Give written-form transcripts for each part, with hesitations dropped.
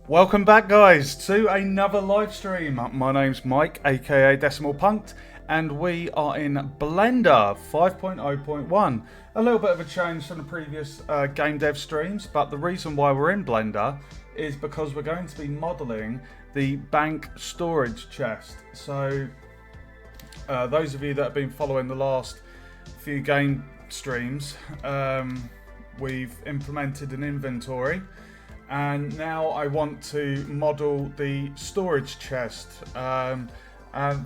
Welcome back, guys, to another live stream. My name's Mike, aka Decimal Punked, and we are in Blender 5.0.1. A little bit of a change from the previous game dev streams, but the reason why we're in Blender is because we're going to be modeling the bank storage chest. So, those of you that have been following the last few game streams, we've implemented an inventory. And now I want to model the storage chest. And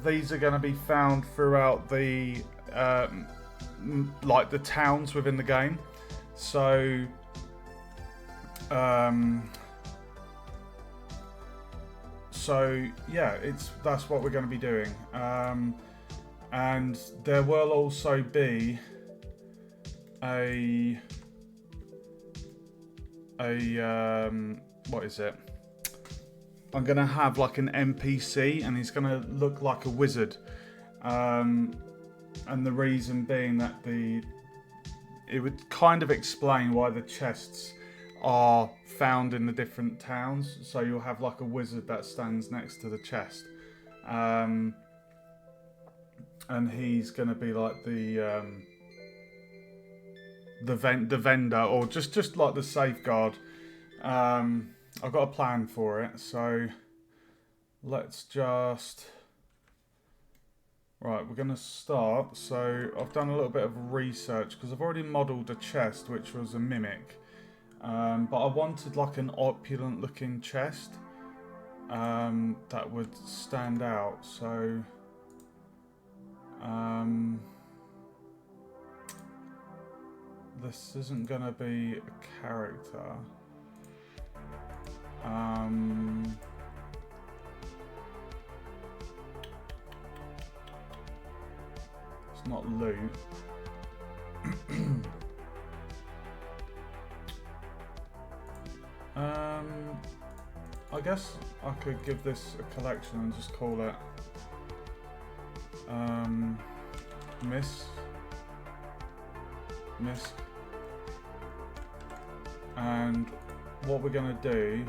these are going to be found throughout the like the towns within the game. So yeah, that's what we're going to be doing. And there will also be what is it? I'm gonna have like an NPC, and he's gonna look like a wizard. And the reason being that it would kind of explain why the chests are found in the different towns. So you'll have like a wizard that stands next to the chest, and he's gonna be like the vendor, or just like the safeguard. I've got a plan for it, so let's just... Right, we're going to start. So I've done a little bit of research, because I've already modelled a chest, which was a mimic. But I wanted like an opulent looking chest that would stand out, so... this isn't going to be a character. It's not loot. I guess I could give this a collection and just call it Misk. And what we're going to do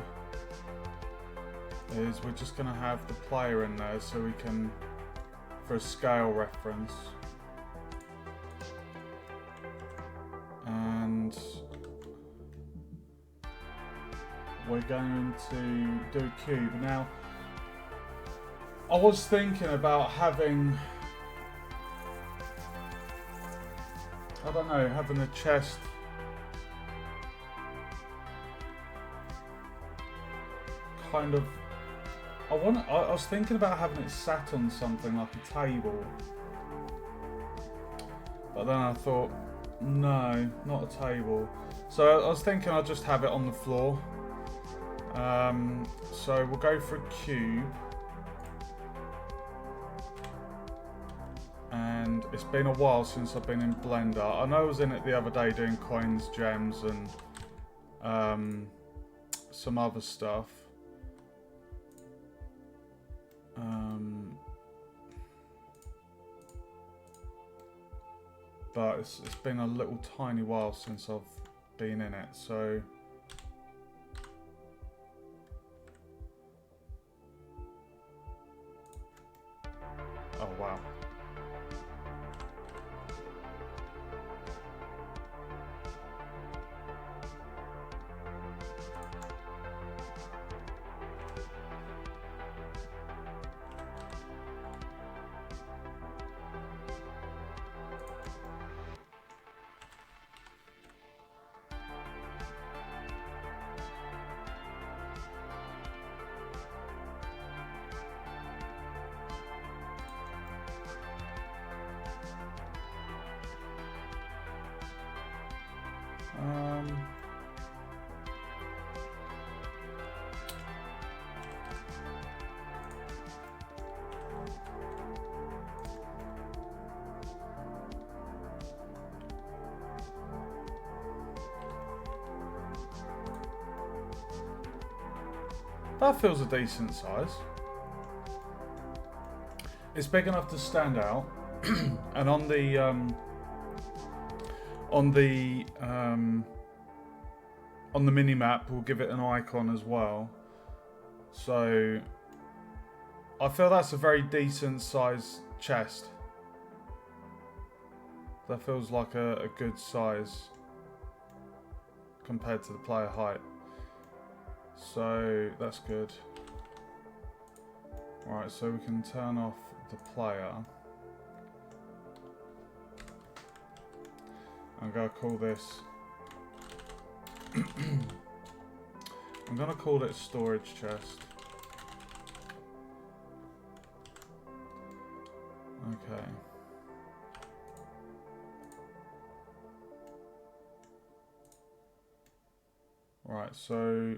is we're just going to have the player in there so we can, for a scale reference, and we're going to do a cube. Now, I was thinking about having, I don't know, having a chest kind of... I was thinking about having it sat on something like a table, but then I thought, no, not a table. So I was thinking I'll just have it on the floor. So we'll go for a cube. And it's been a while since I've been in Blender. I know I was in it the other day doing coins, gems, and some other stuff. But it's been a little tiny while since I've been in it, so... Oh wow. That feels a decent size. It's big enough to stand out, and on the mini map we'll give it an icon as well. So I feel that's a very decent size chest. That feels like a good size compared to the player height. So that's good. Alright, so we can turn off the player. I'm going to call this... I'm going to call it storage chest. Okay. Right, so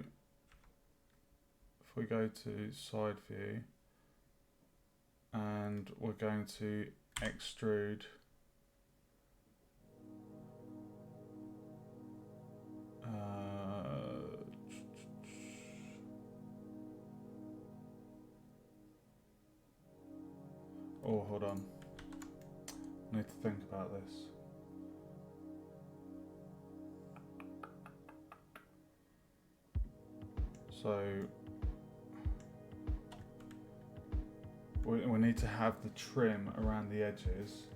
if we go to side view and we're going to extrude oh, hold on. I need to think about this. So we need to have the trim around the edges.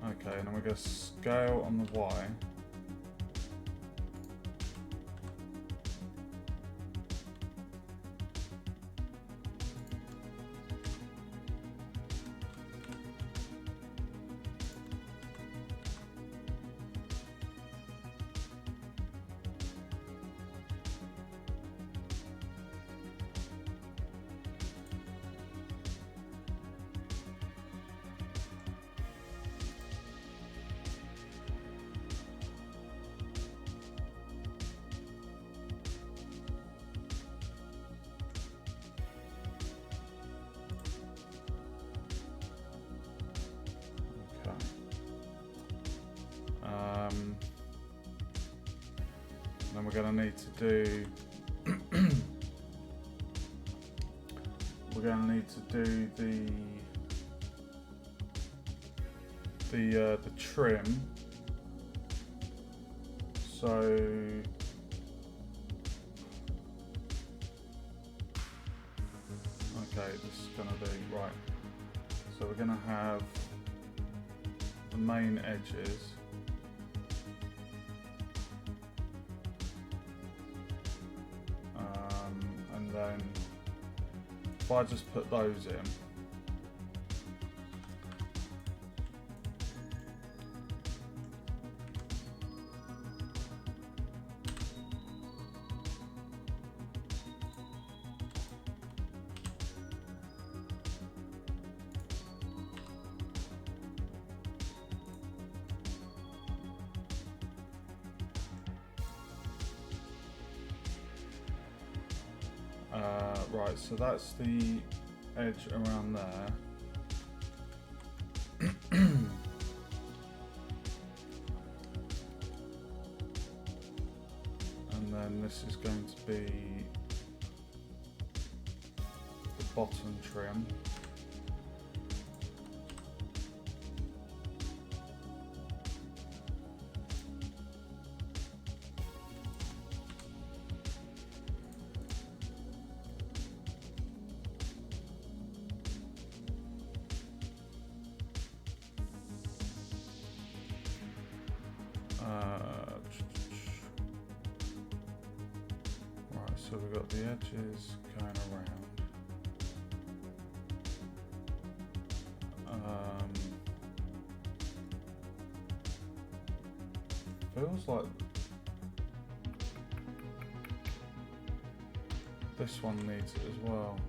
Okay, and then we're going to scale on the Y. Then we're going to need to do the trim. So okay, this is going to be right. So we're going to have the main edges. And then if I just put those in, right, so that's the edge around there. And then this is going to be the bottom trim. Right, so we've got the edges going around. Feels like this one needs it as well.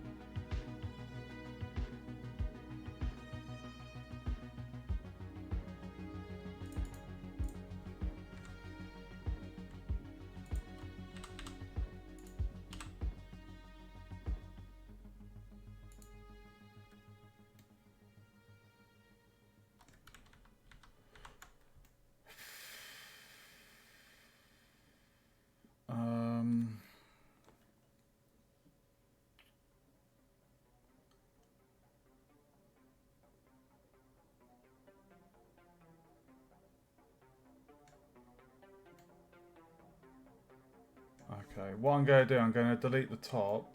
Okay, what I'm going to do, I'm going to delete the top.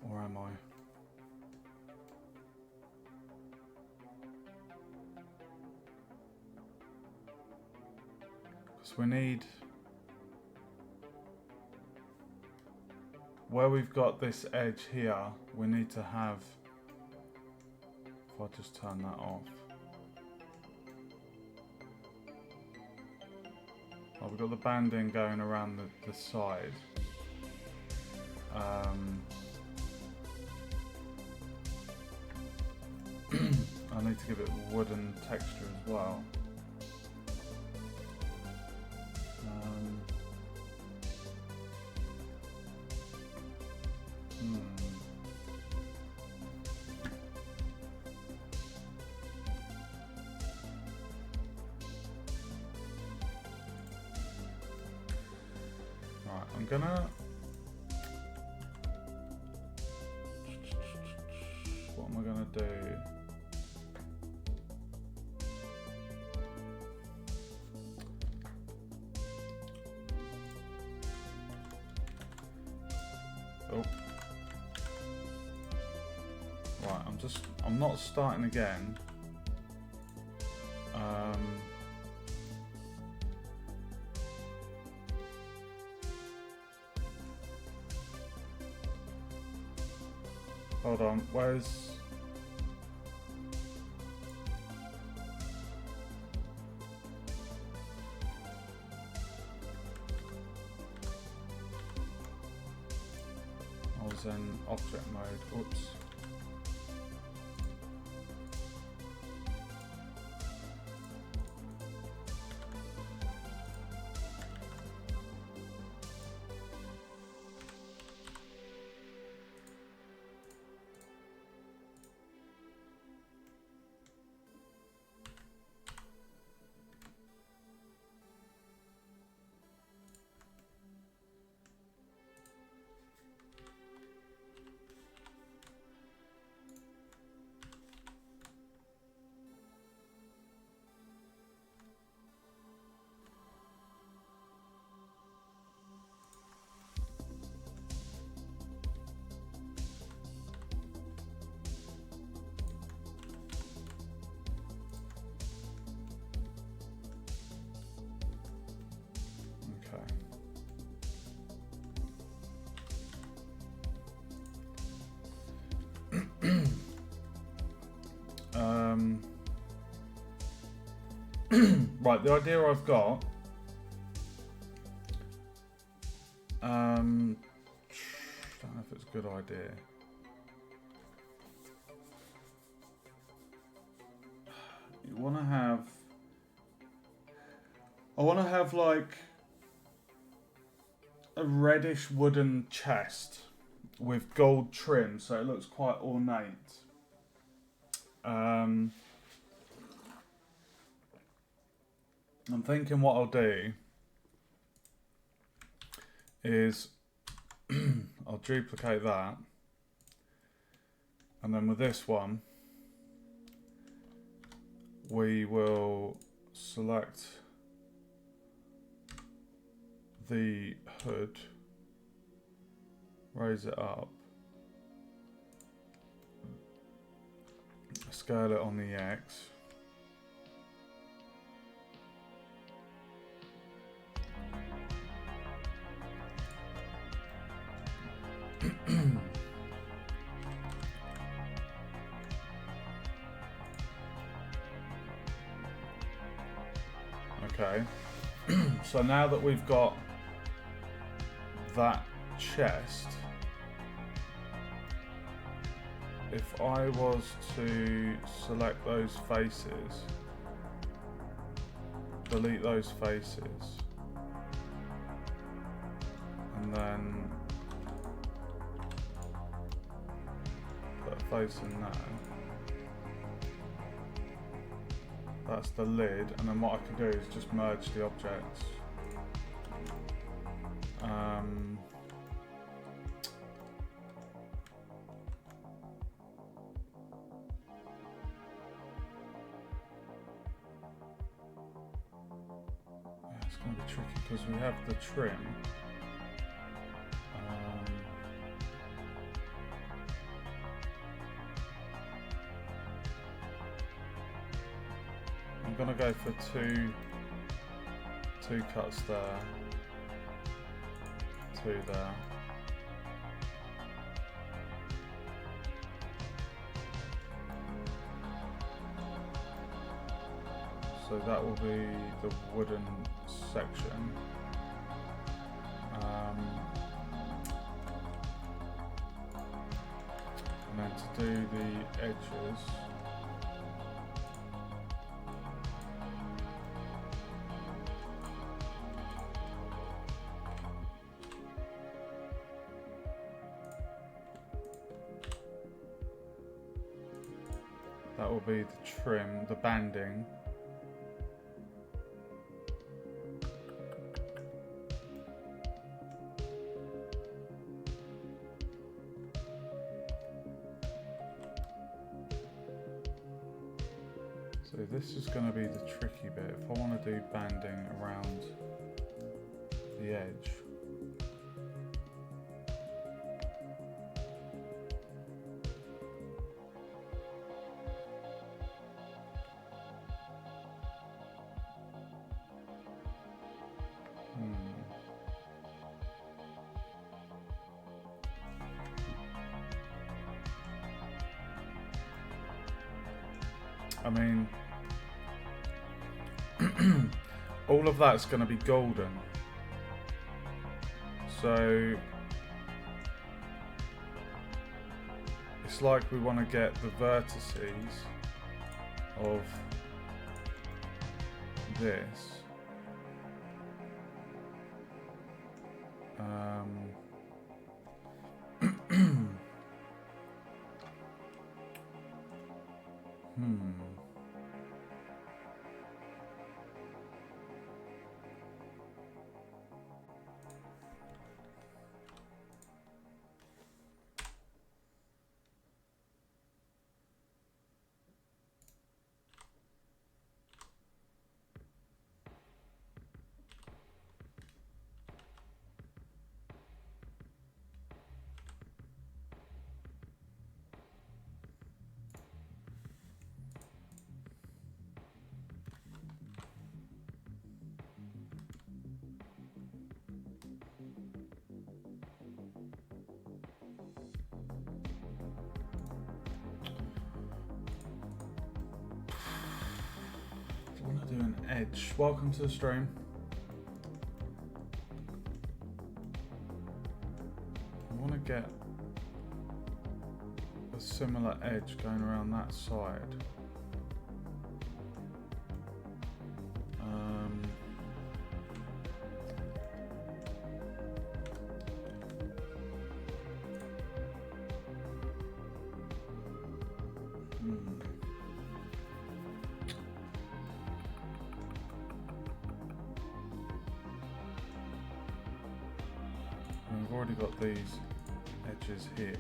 Or am I? Because we need... Where we've got this edge here, we need to have... If I just turn that off. Oh, we've got the banding going around the side. I need to give it wooden texture as well. Right, I'm gonna... What am I gonna do? Oh. Right, I'm not starting again. Hold on, where's... I was in object mode, oops. Right, the idea I've got, don't know if it's a good idea. You want to have, I want to have like a reddish wooden chest with gold trim, so it looks quite ornate. I'm thinking what I'll do is I'll duplicate that, and then with this one we will select the hood, raise it up, scale it on the X. Okay, so now that we've got that chest, if I was to select those faces, delete those faces, and then put a face in there. That's the lid, and then what I can do is just merge the objects. Yeah, it's going to be tricky because we have the trim. going to go for two cuts there, two there. So that will be the wooden section. And then to do the edges, that will be the trim, the banding. So this is going to be the tricky bit. If I want to do banding around the edge, I mean, all of that's going to be golden. So it's like we want to get the vertices of this. Do an edge. Welcome to the stream. I want to get a similar edge going around that side. We've already got these edges here.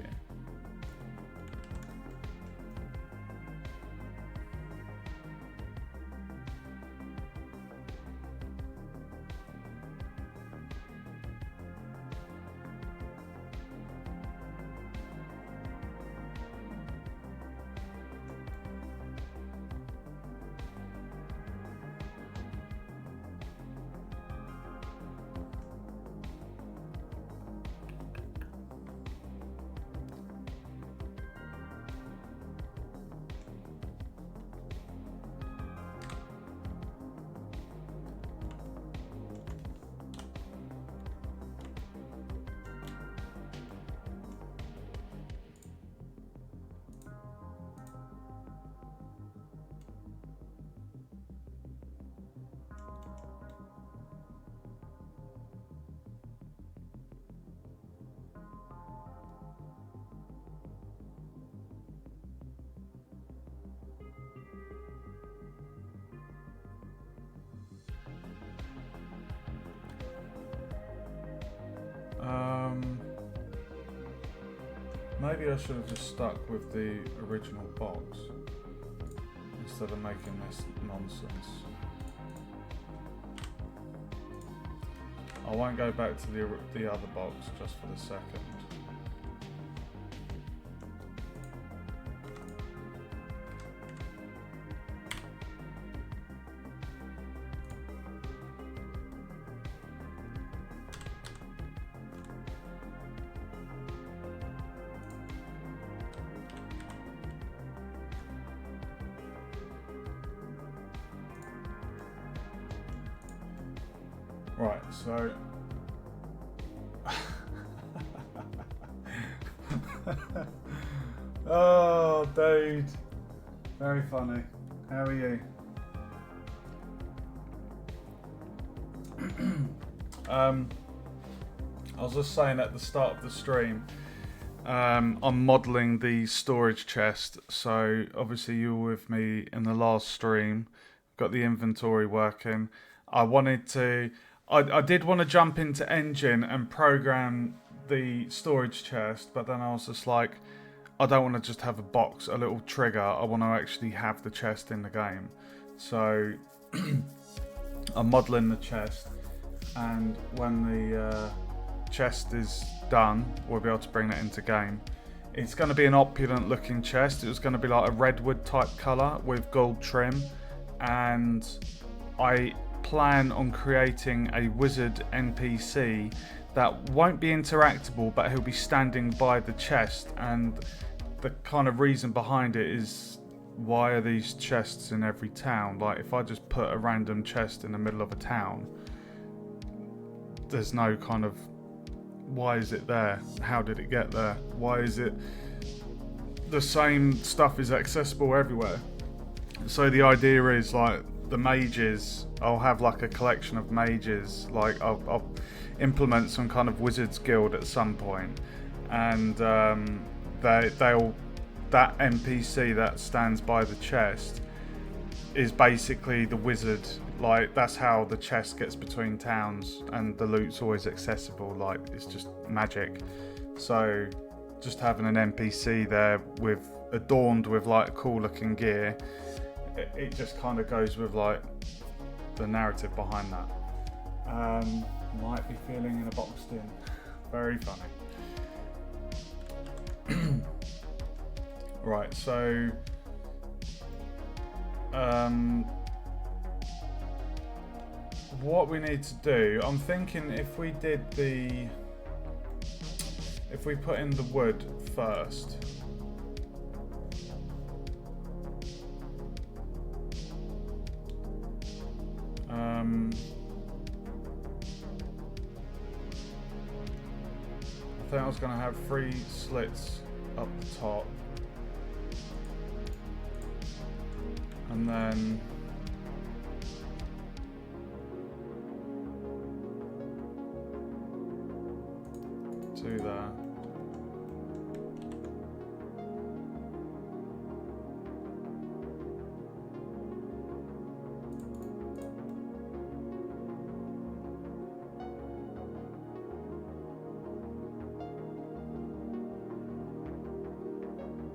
Maybe I should have just stuck with the original box instead of making this nonsense. I won't go back to the other box just for the second. Right, so oh, dude, very funny. How are you? I was just saying at the start of the stream, I'm modelling the storage chest. So obviously you were with me in the last stream, got the inventory working. I did want to jump into Engine and program the storage chest, but then I was just like, I don't want to just have a box, a little trigger. I want to actually have the chest in the game. So I'm modelling the chest, and when the chest is done, we'll be able to bring that into game. It's going to be an opulent looking chest. It was going to be like a redwood type colour with gold trim, and I plan on creating a wizard NPC that won't be interactable, but he'll be standing by the chest. And the kind of reason behind it is, why are these chests in every town? Like, if I just put a random chest in the middle of a town, there's no kind of, why is it there? How did it get there? Why is it the same stuff is accessible everywhere? So the idea is, like, the mages, I'll have like a collection of mages, like I'll implement some kind of wizards guild at some point, and they'll that NPC that stands by the chest is basically the wizard. Like, that's how the chest gets between towns, and the loot's always accessible. Like, it's just magic. So just having an NPC there with adorned with like cool looking gear, it just kind of goes with like the narrative behind that. Might be feeling in a boxed in. Very funny. Right, so what we need to do, I'm thinking if we put in the wood first. I think I was going to have 3 slits up the top, and then do that.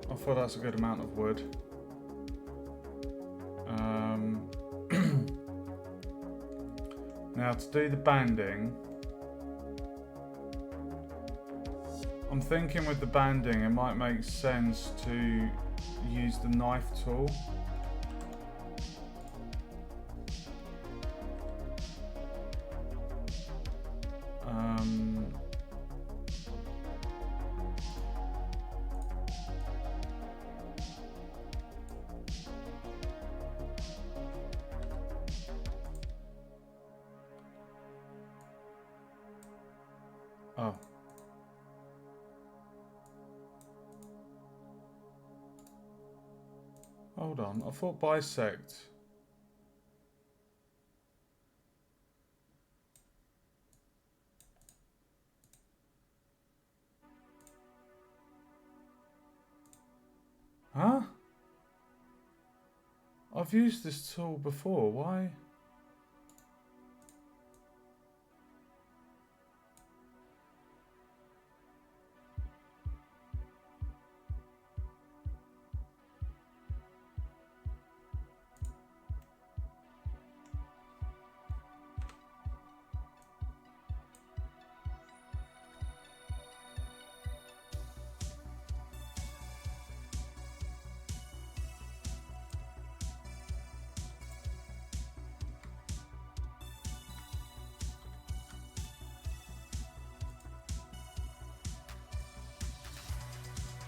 I thought that's a good amount of wood. Now to do the banding, I'm thinking with the banding it might make sense to use the knife tool. Oh. Hold on, I thought bisect. Huh? I've used this tool before, why?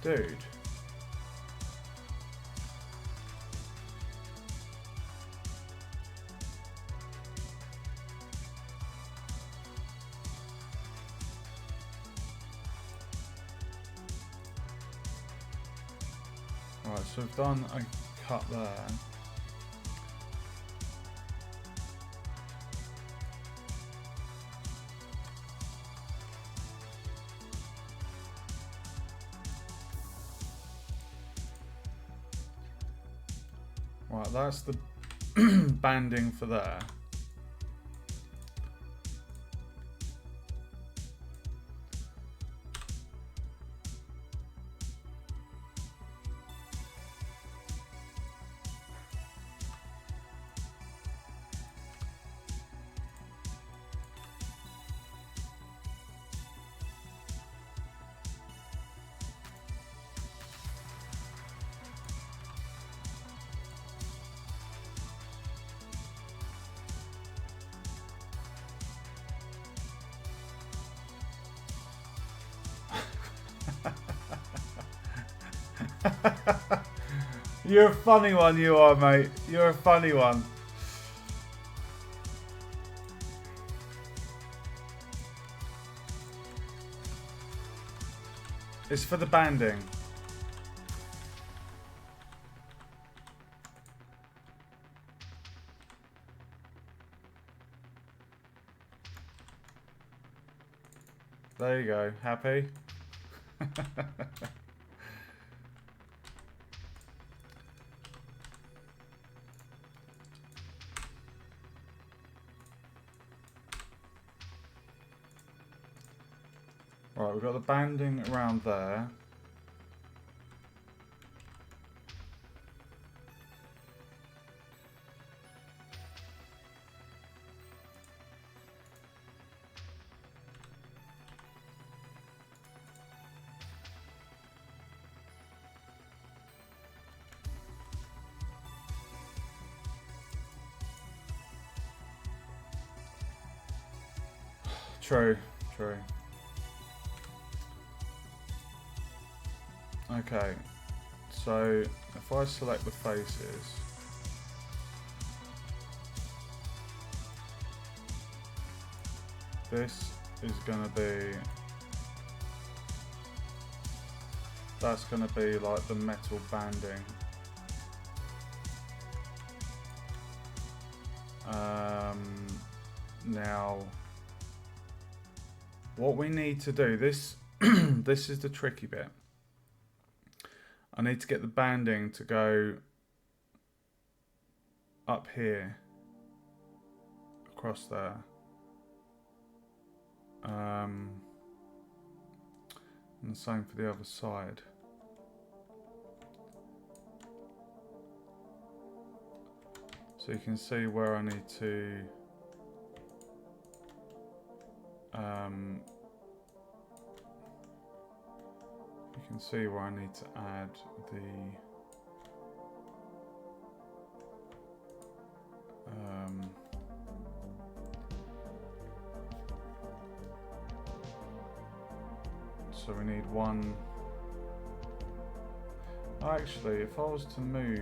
Dude. Right, so we've done a cut there. Right, that's the banding for there. You're a funny one, you are, mate. You're a funny one. It's for the banding. There you go. Happy? Right, we've got the banding around there. True, true. Okay, so if I select the faces, this is going to be, that's going to be like the metal banding. Now, what we need to do, this is the tricky bit. I need to get the banding to go up here, across there. And the same for the other side. So you can see where I need to you can see where I need to add the so we need one. Actually, if I was to move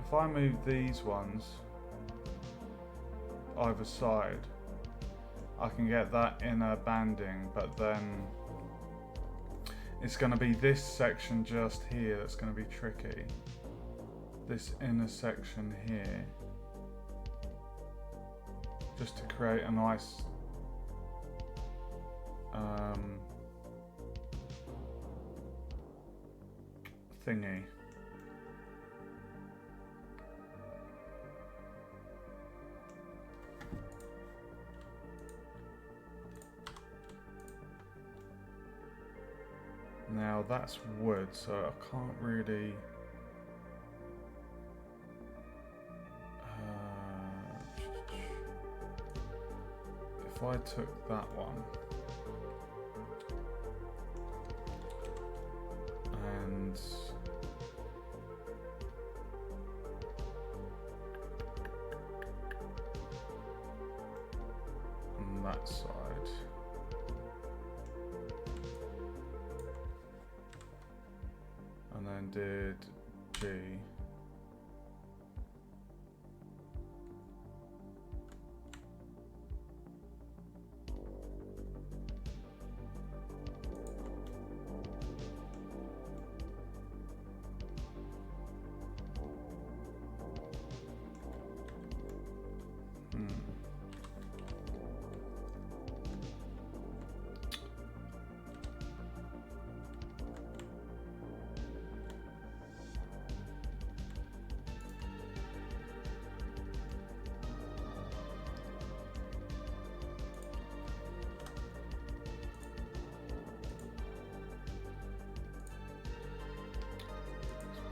if I move these ones either side, I can get that inner banding, but then it's going to be this section just here that's going to be tricky. This inner section here, just to create a nice thingy. Now that's wood, so I can't really if I took that one and on that side, and then did G,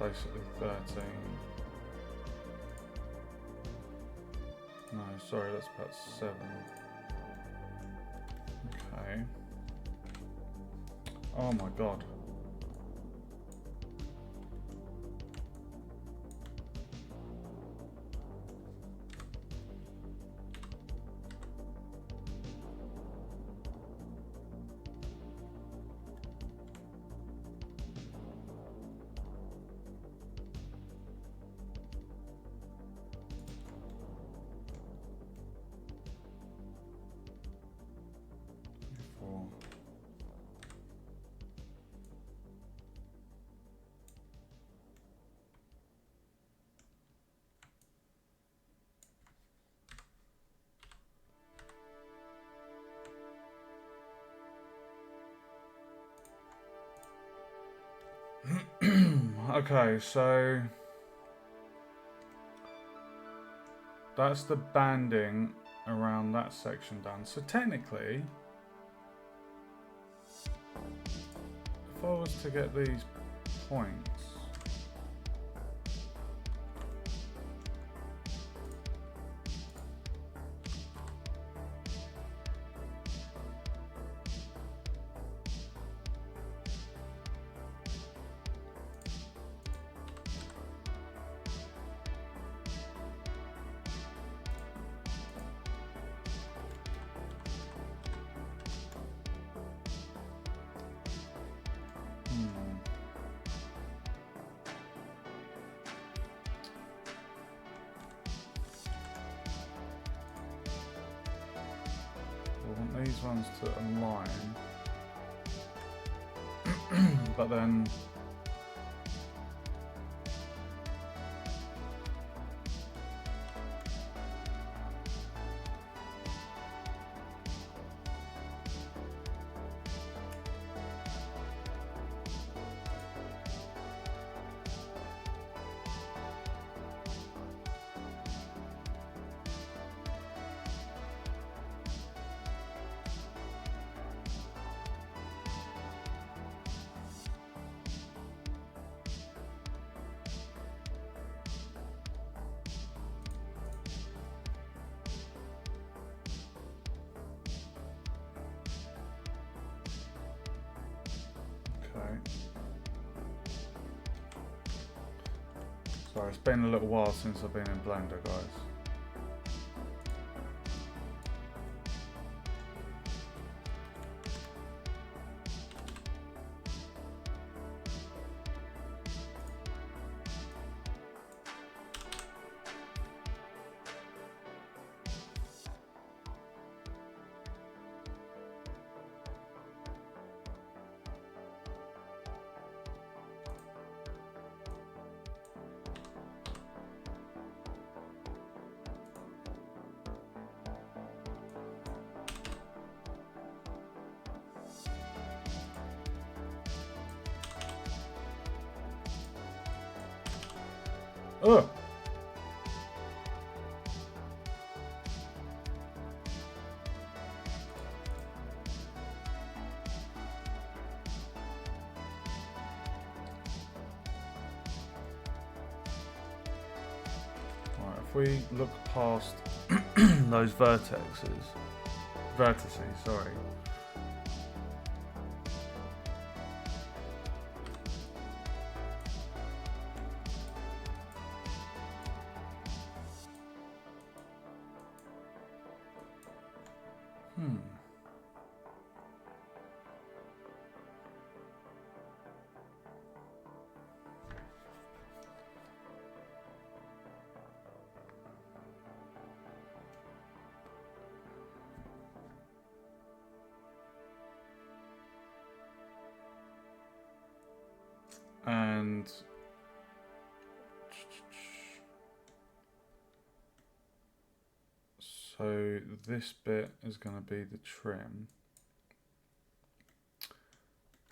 basically 13. No, sorry, that's about 7. Okay. Oh my god. Okay, so that's the banding around that section done. So technically, if I was to get these points, we want these ones to align, but then sorry, it's been a little while since I've been in Blender, guys. Ugh! Right, if we look past those vertices, sorry. And so this bit is going to be the trim.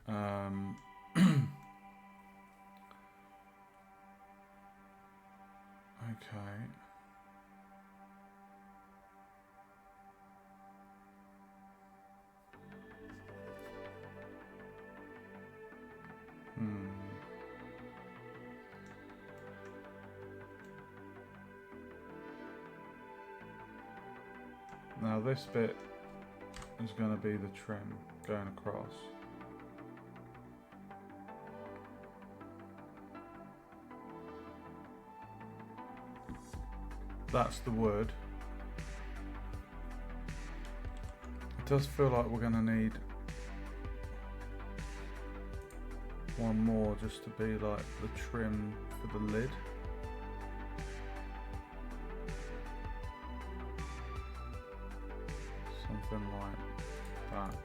Okay. Now this bit is going to be the trim going across. That's the wood. It does feel like we're going to need one more just to be like the trim for the lid. Something like that.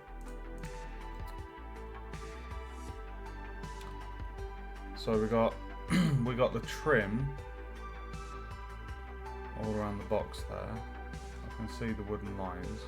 So we got the trim all around the box there. I can see the wooden lines.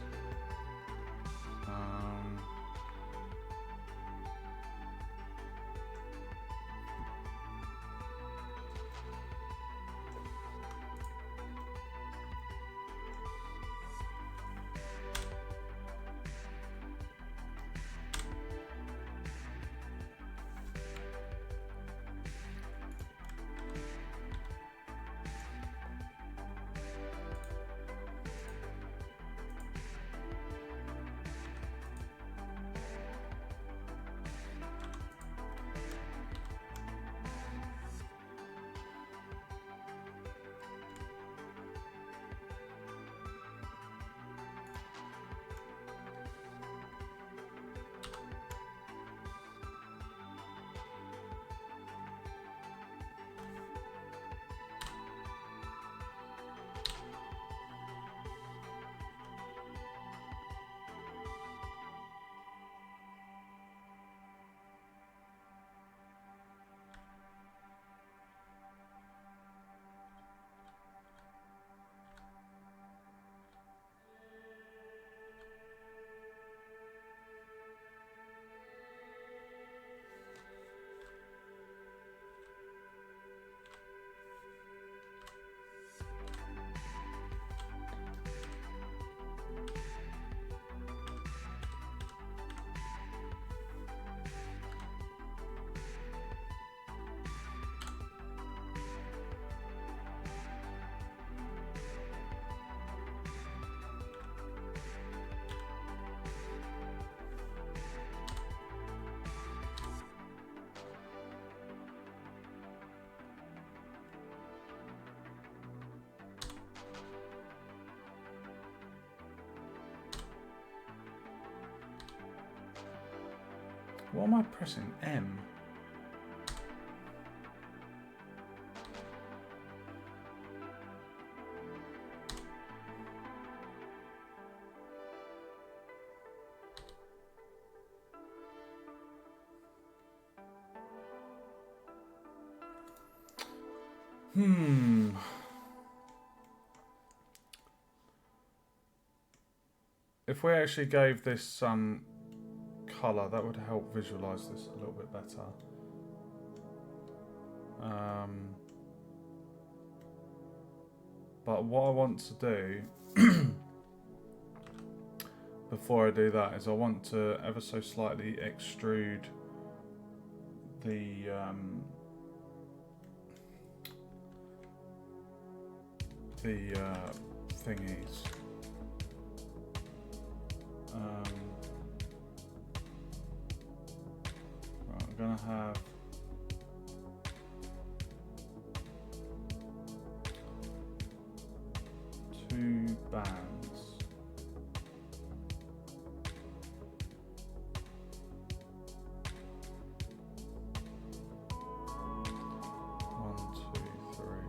What am I pressing? M? If we actually gave this some colour, that would help visualise this a little bit better. But what I want to do before I do that is I want to ever so slightly extrude the thingies. Right, I'm gonna have two bands. One, two, three.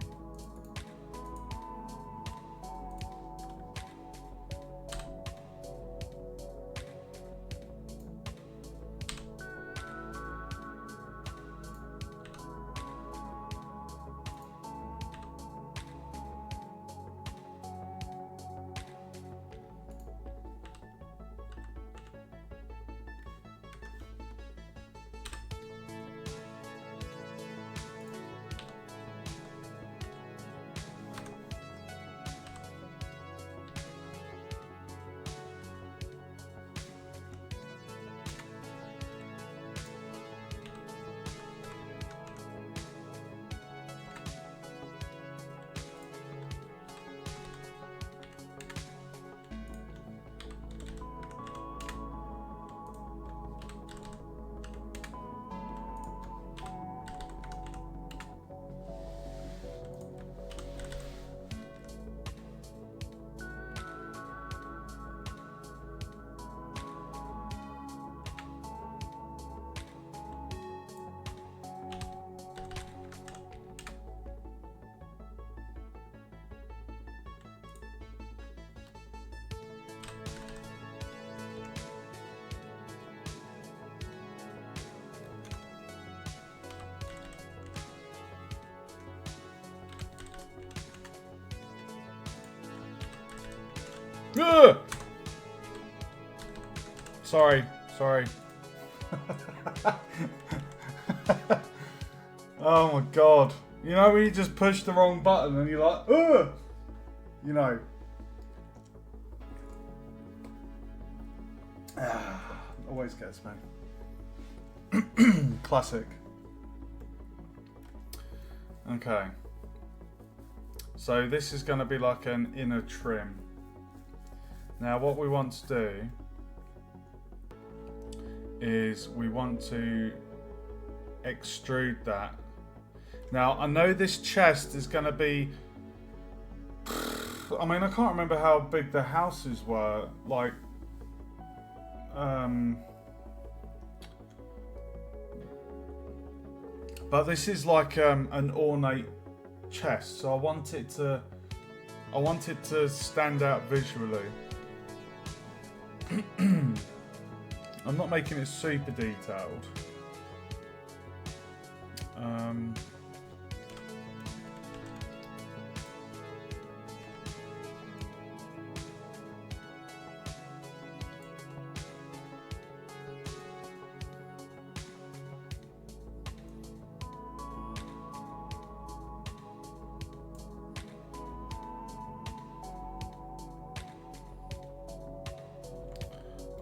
Ugh! Sorry. Oh my god. You know when you just push the wrong button and you're like, ugh! You know. Always gets me. Classic. Okay. So this is going to be like an inner trim. Now what we want to do is we want to extrude that. Now I know this chest is going to be, I mean I can't remember how big the houses were, like but this is like an ornate chest, so I want it to stand out visually. I'm not making it super detailed.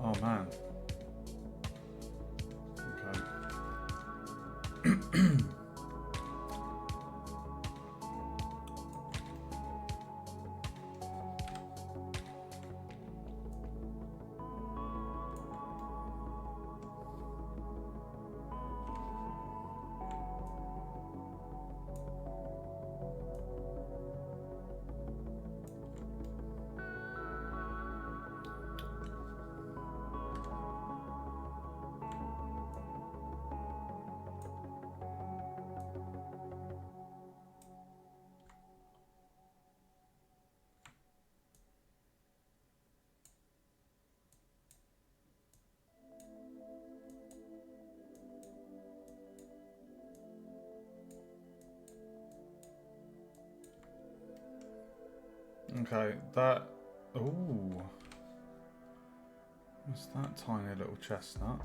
Oh man. Okay. Okay, that. Ooh. What's that tiny little chestnut?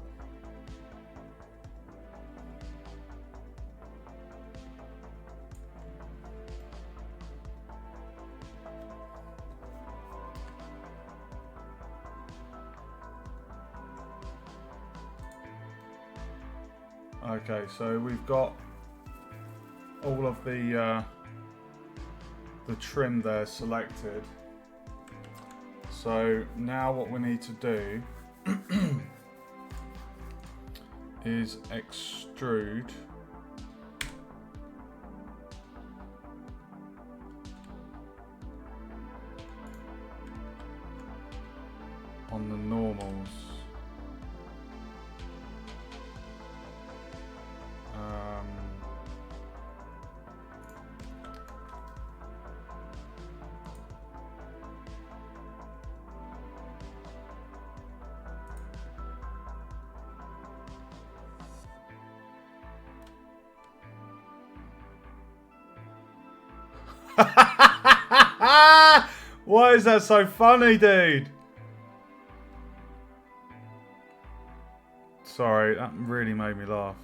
Okay, so we've got all of the trim there selected. So now what we need to do is extrude on the normals. Why is that so funny, dude? Sorry, that really made me laugh.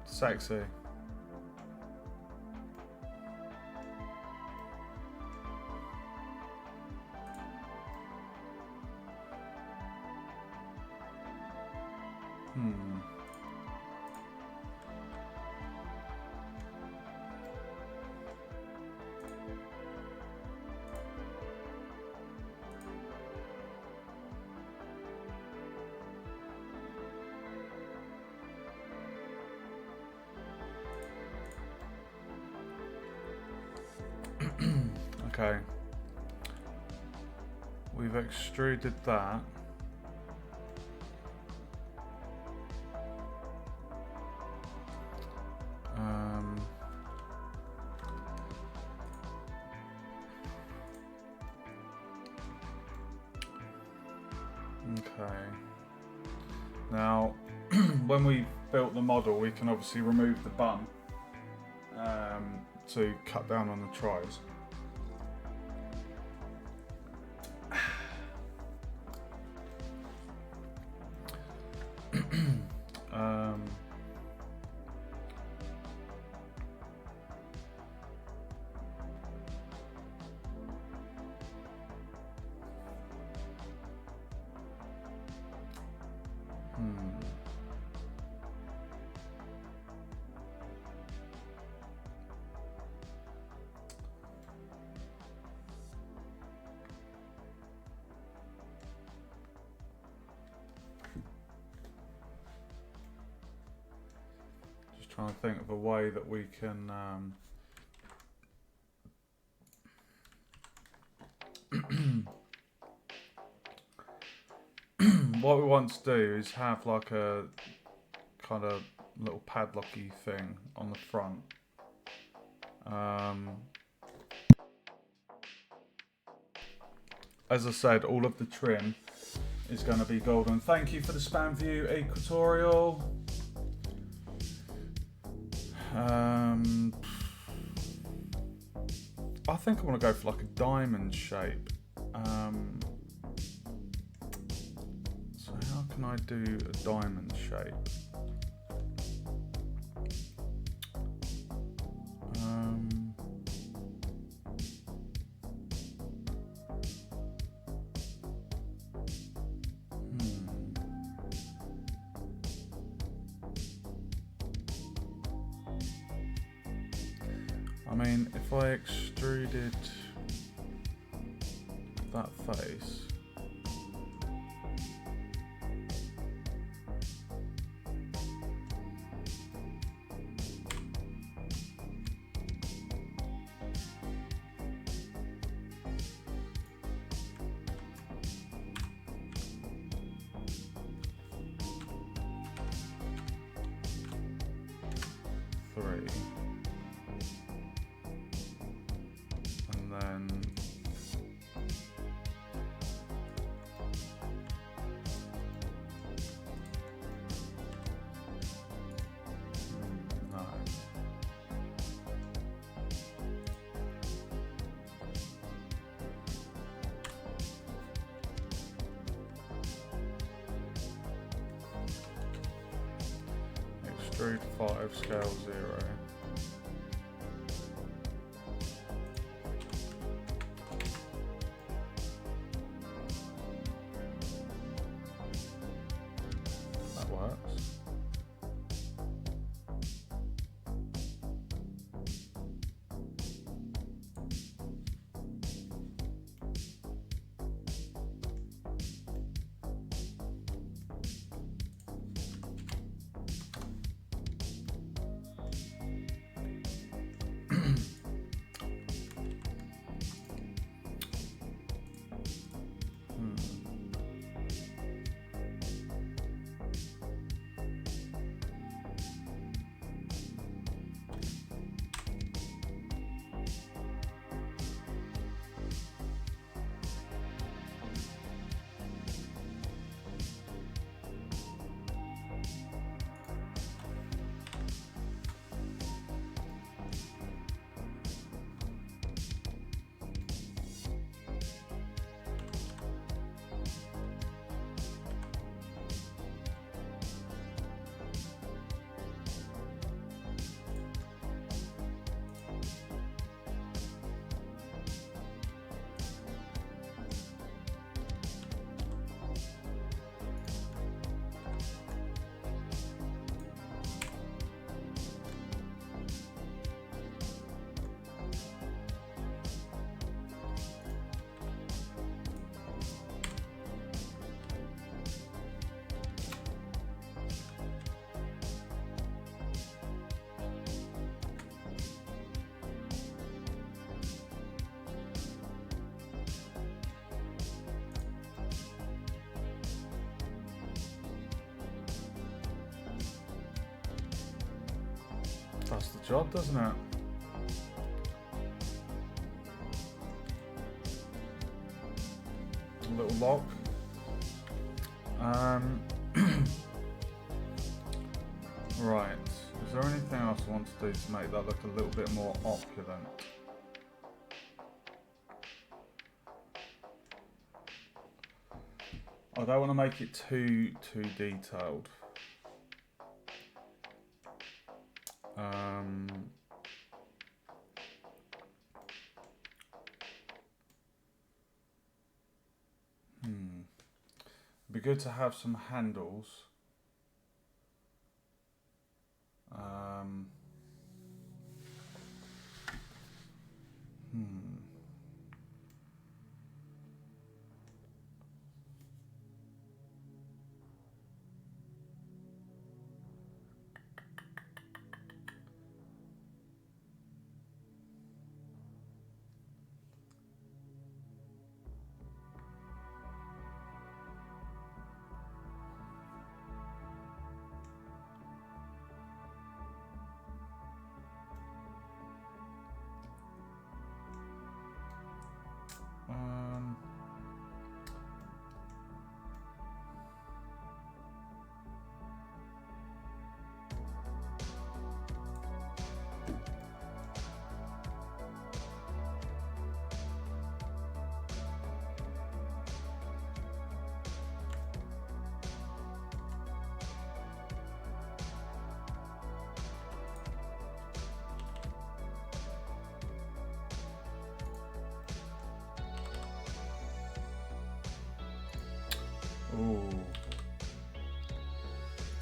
Sexy. Okay. We've extruded that. Now, when we built the model, we can obviously remove the bung to cut down on the tries. Trying to think of a way that we can what we want to do is have like a kind of little padlocky thing on the front. As I said, all of the trim is going to be golden. Thank you for the Spam View Equatorial. I think I want to go for like a diamond shape. So how can I do a diamond shape? I mean, if I extruded that face, three. And then no. Extrude 5, scale 0. That works. Does the job, doesn't it? A little lock. Right, is there anything else I want to do to make that look a little bit more opulent? I don't want to make it too detailed. It'd be good to have some handles. Ooh.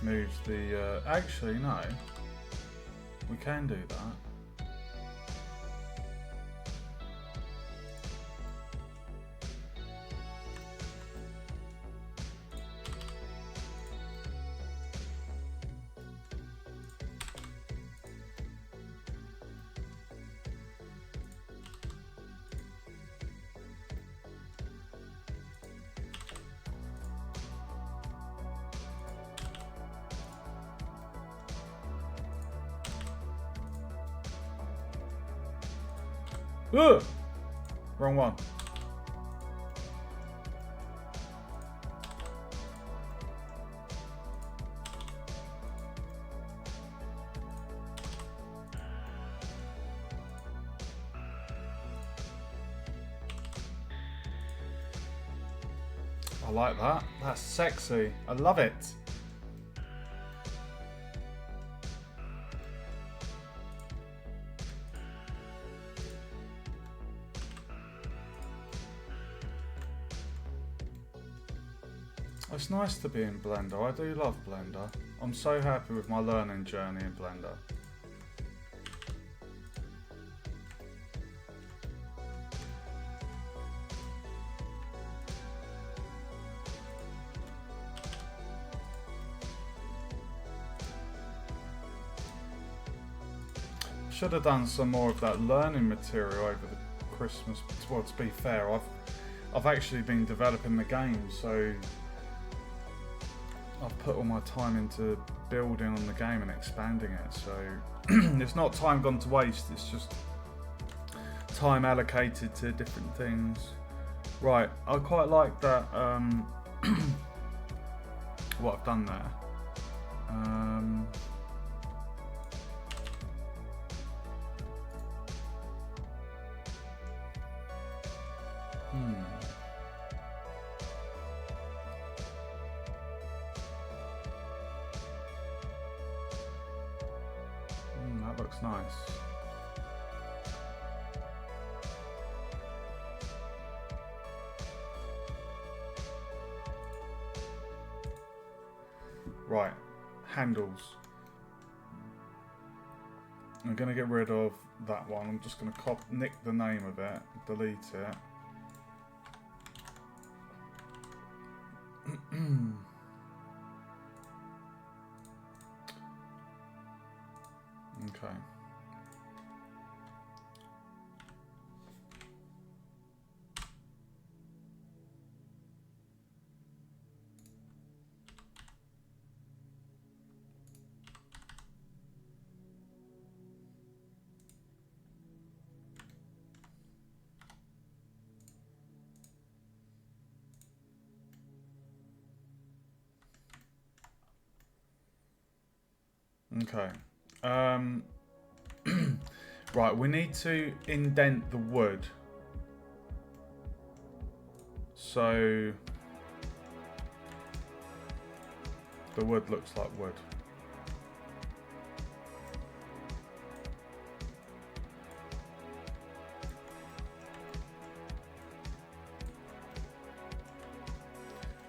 Moves the, actually no. We can do that. Ugh! Wrong one. I like that. That's sexy. I love it. It's nice to be in Blender. I do love Blender. I'm so happy with my learning journey in Blender. Should have done some more of that learning material over the Christmas. Well, to be fair, I've actually been developing the game, so I've put all my time into building on the game and expanding it, so it's not time gone to waste, it's just time allocated to different things. Right, I quite like that, what I've done there. That looks nice. Right, handles. I'm going to get rid of that one. I'm just going to nick the name of it, delete it. Okay. Okay. Right, we need to indent the wood. So the wood looks like wood.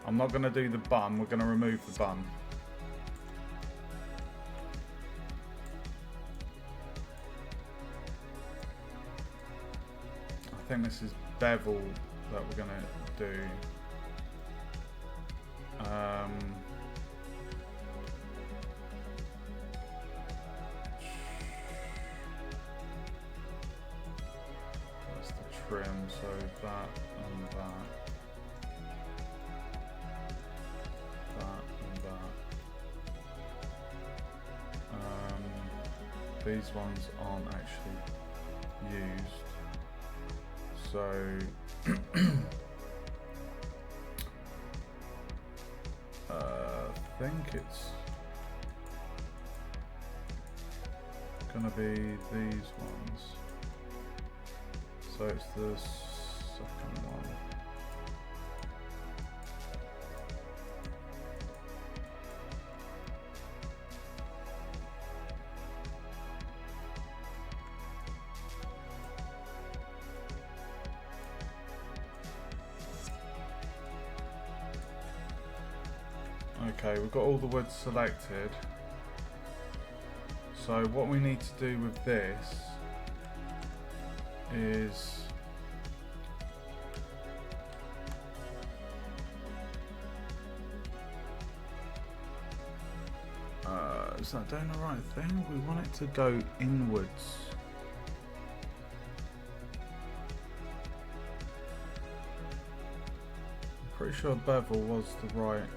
I'm not going to do the bum, we're going to remove the bum. I think this is bevel that we're going to do. That's the trim, so that and that. These ones aren't actually used, so I think it's gonna be these ones. So it's the second one. Okay, we've got all the wood selected. So what we need to do with this is that doing the right thing? We want it to go inwards. I'm pretty sure bevel was the right.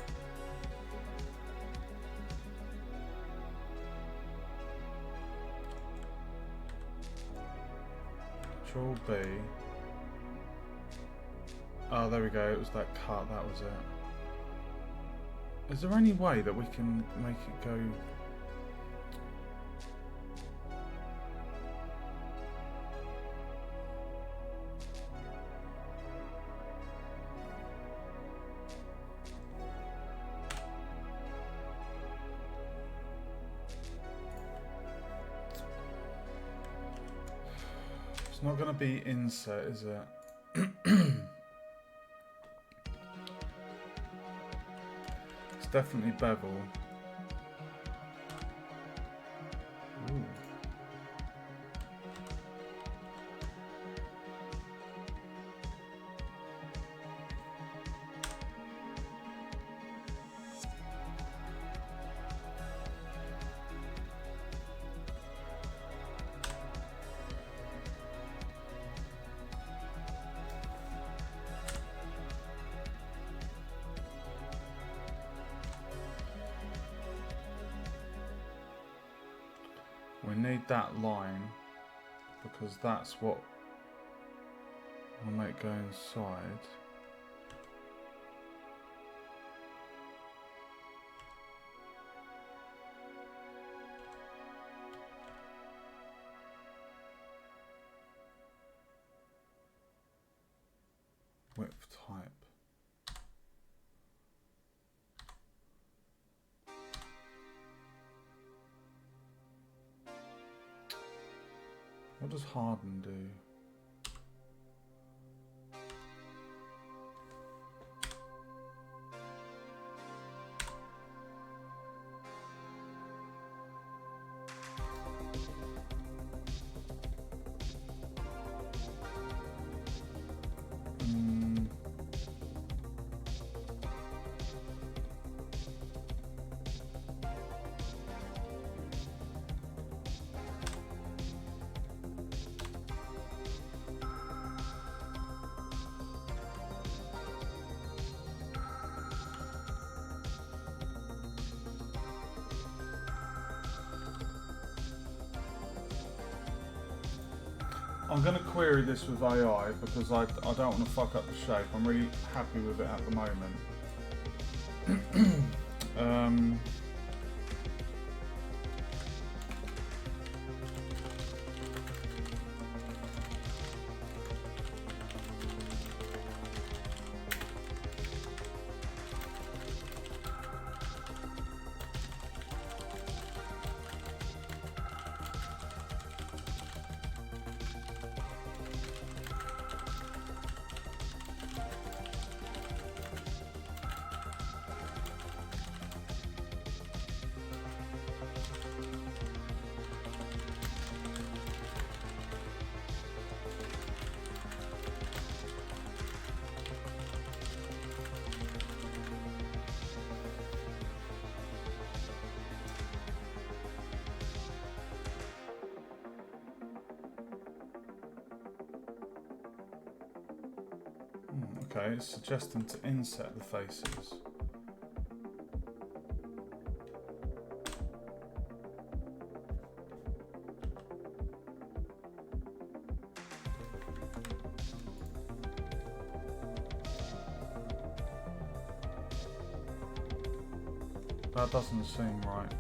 Control B. Oh, there we go. It was that cut. That was it. Is there any way that we can make it go? It's not going to be inset, is it? It's definitely bevel. Ooh. We need that line because that's what will make go inside. Width type. What does harden do? I'm going to query this with AI because I don't want to fuck up the shape. I'm really happy with it at the moment. Okay, it's suggesting to inset the faces. That doesn't seem right.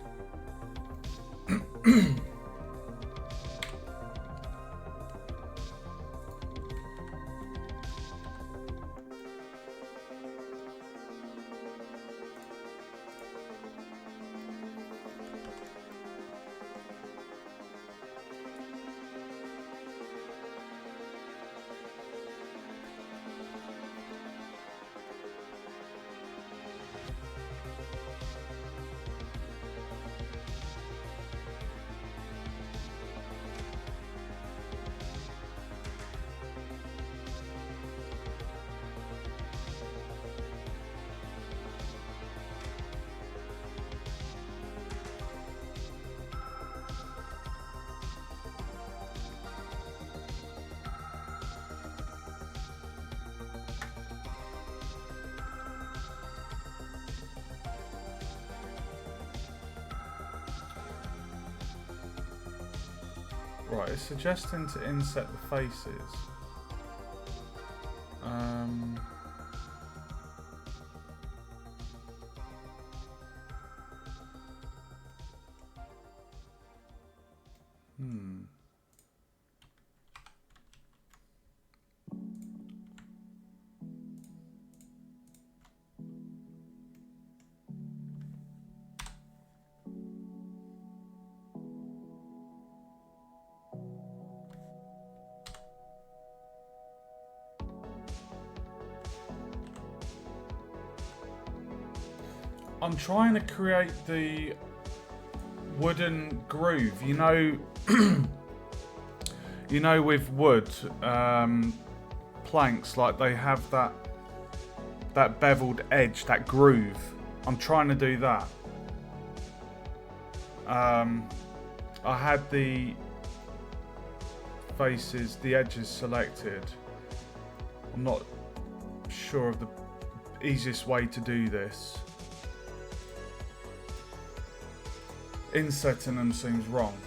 Right, it's suggesting to inset the faces. I'm trying to create the wooden groove. You know, you know, with wood planks, like they have that beveled edge, that groove. I'm trying to do that. I had the faces, the edges selected. I'm not sure of the easiest way to do this. Insetting them seems wrong.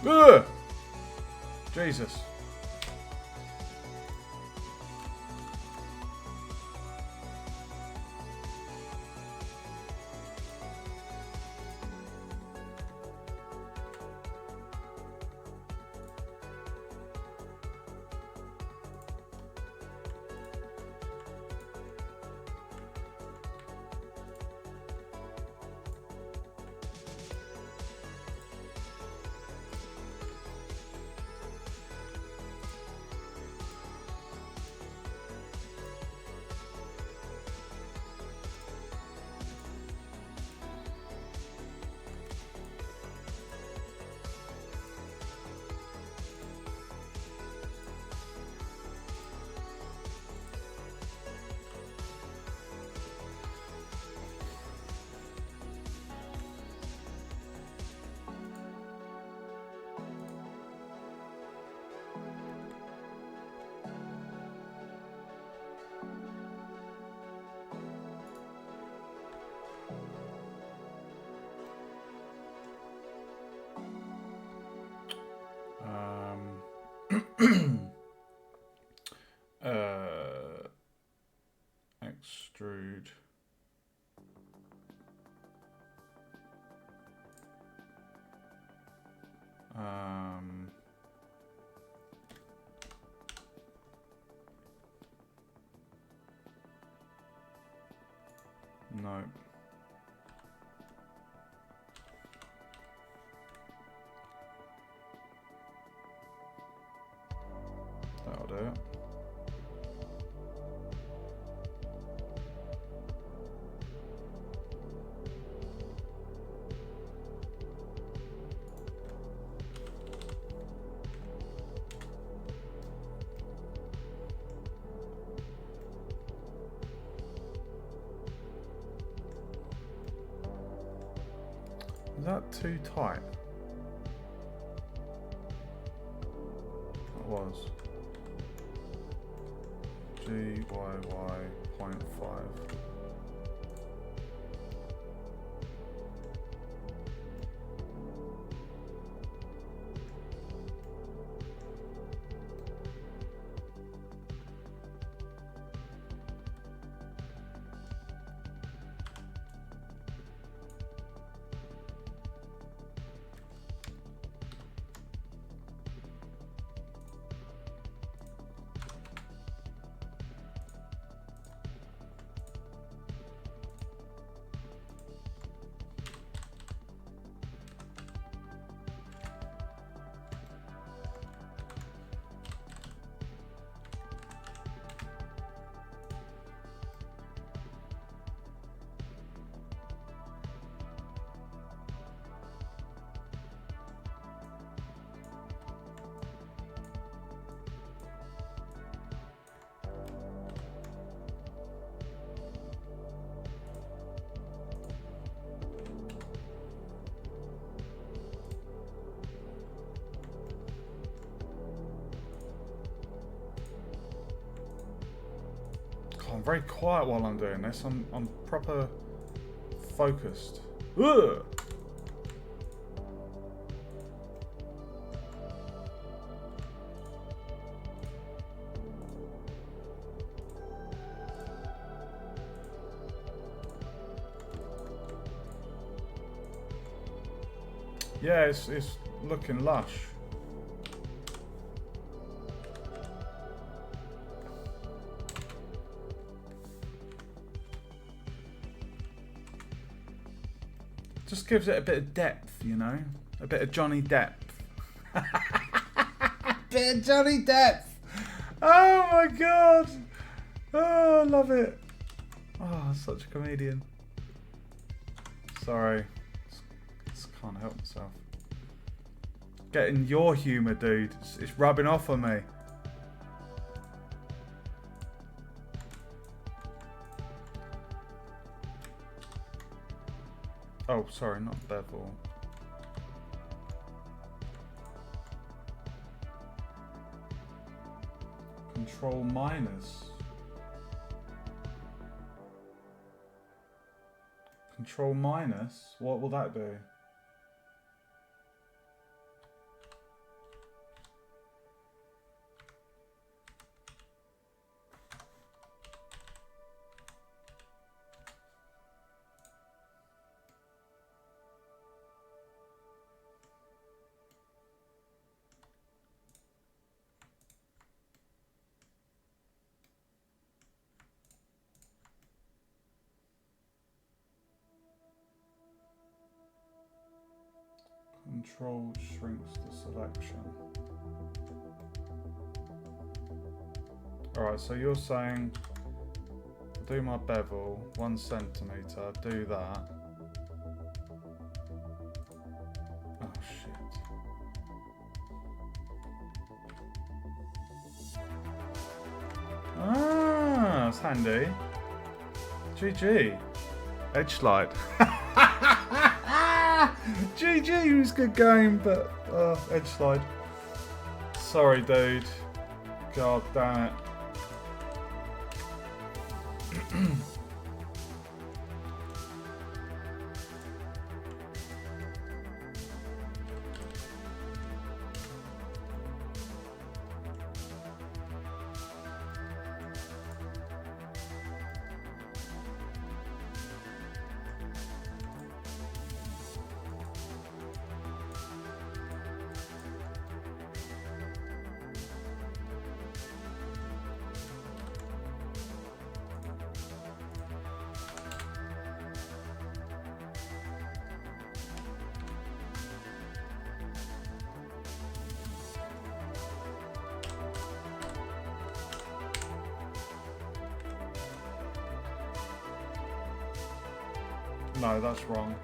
Ugh! Jesus. Extrude. No. That'll do it. Is that too tight? That was. GYY 0.5. I'm very quiet while I'm doing this. I'm proper focused. Ugh! Yeah, it's looking lush. Just gives it a bit of depth, you know? A bit of Johnny Depp. Bit of Johnny Depp! Oh my god! Oh, I love it. Oh, such a comedian. Sorry. Just can't help myself. Getting your humour, dude. It's rubbing off on me. Oh, sorry, not bevel. Control minus. Control minus? What will that do? Control shrinks the selection. Alright, so you're saying do my bevel 1 centimeter, do that. Oh shit. Ah, that's handy. GG. Edge slide. GG, it was a good game, but edge slide. Sorry, dude. God damn it. No, that's wrong.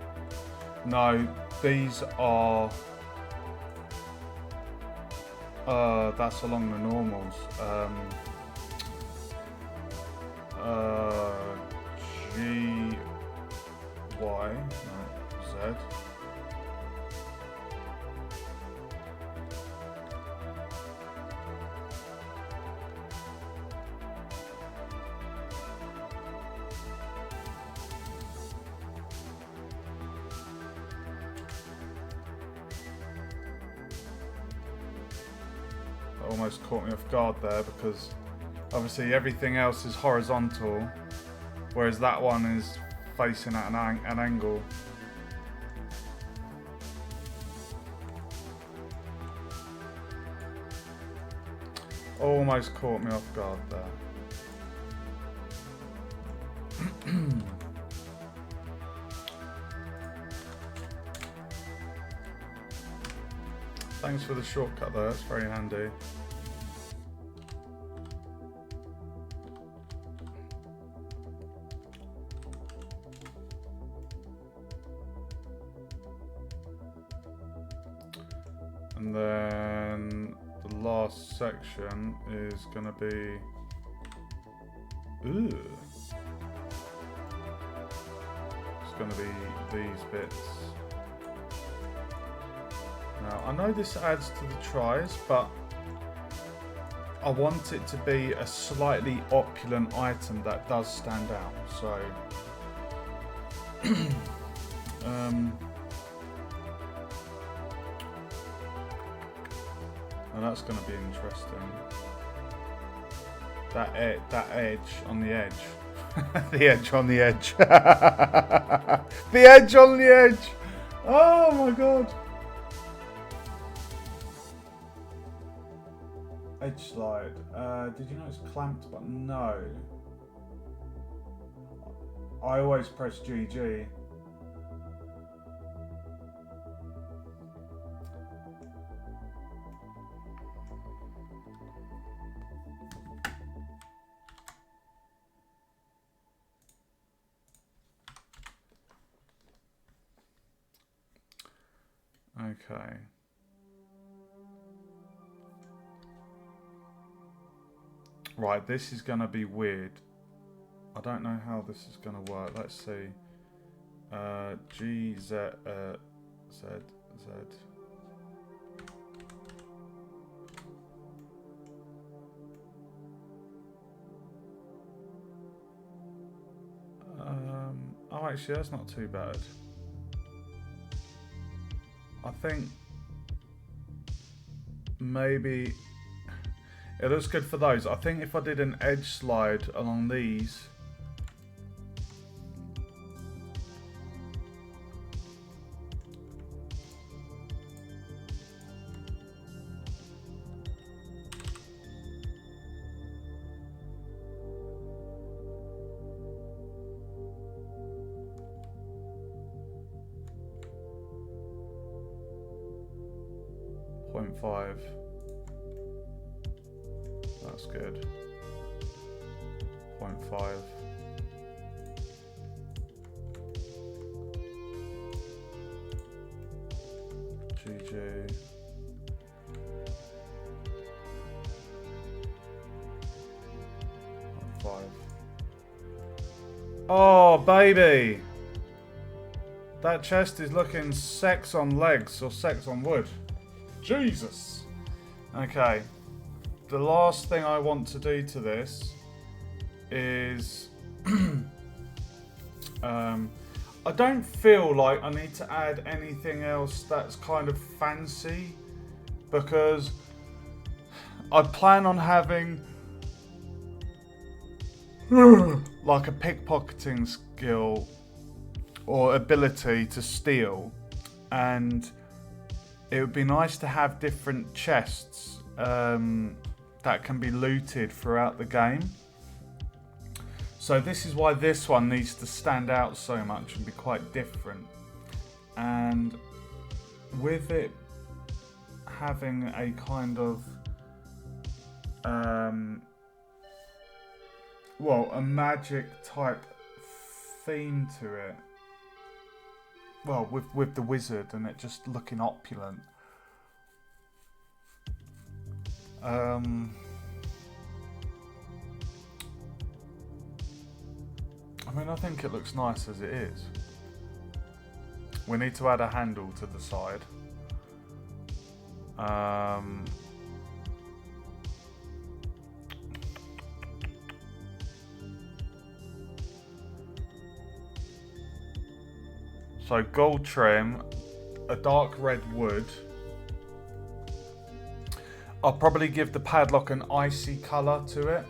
No, these are... that's along the normals. G... Y... No, Z... Almost caught me off guard there because obviously everything else is horizontal, whereas that one is facing at an angle. Almost caught me off guard there. Thanks for the shortcut there, that's very handy. And then the last section is going to be... Ooh. It's going to be these bits. Now, I know this adds to the tries, but I want it to be a slightly opulent item that does stand out. So, now that's going to be interesting. That edge on the edge, the edge on the edge, the edge on the edge. Oh my god. Edge slide. Did you know it's clamped button? No. I always press GG. Okay. Right, this is going to be weird. I don't know how this is going to work. Let's see. G, Z, Z, Z. Oh, actually, that's not too bad. I think maybe it looks good for those. I think if I did an edge slide along these, .5. That's good. 0.5. GG. .5. Oh, baby! That chest is looking sex on legs or sex on wood. Jesus! Okay. The last thing I want to do to this is I don't feel like I need to add anything else that's kind of fancy, because I plan on having like a pickpocketing skill or ability to steal, and it would be nice to have different chests that can be looted throughout the game. So this is why this one needs to stand out so much and be quite different. And with it having a kind of well, a magic type theme to it, well, with the wizard and it just looking opulent. I mean, I think it looks nice as it is. We need to add a handle to the side. So gold trim, a dark red wood. I'll probably give the padlock an icy colour to it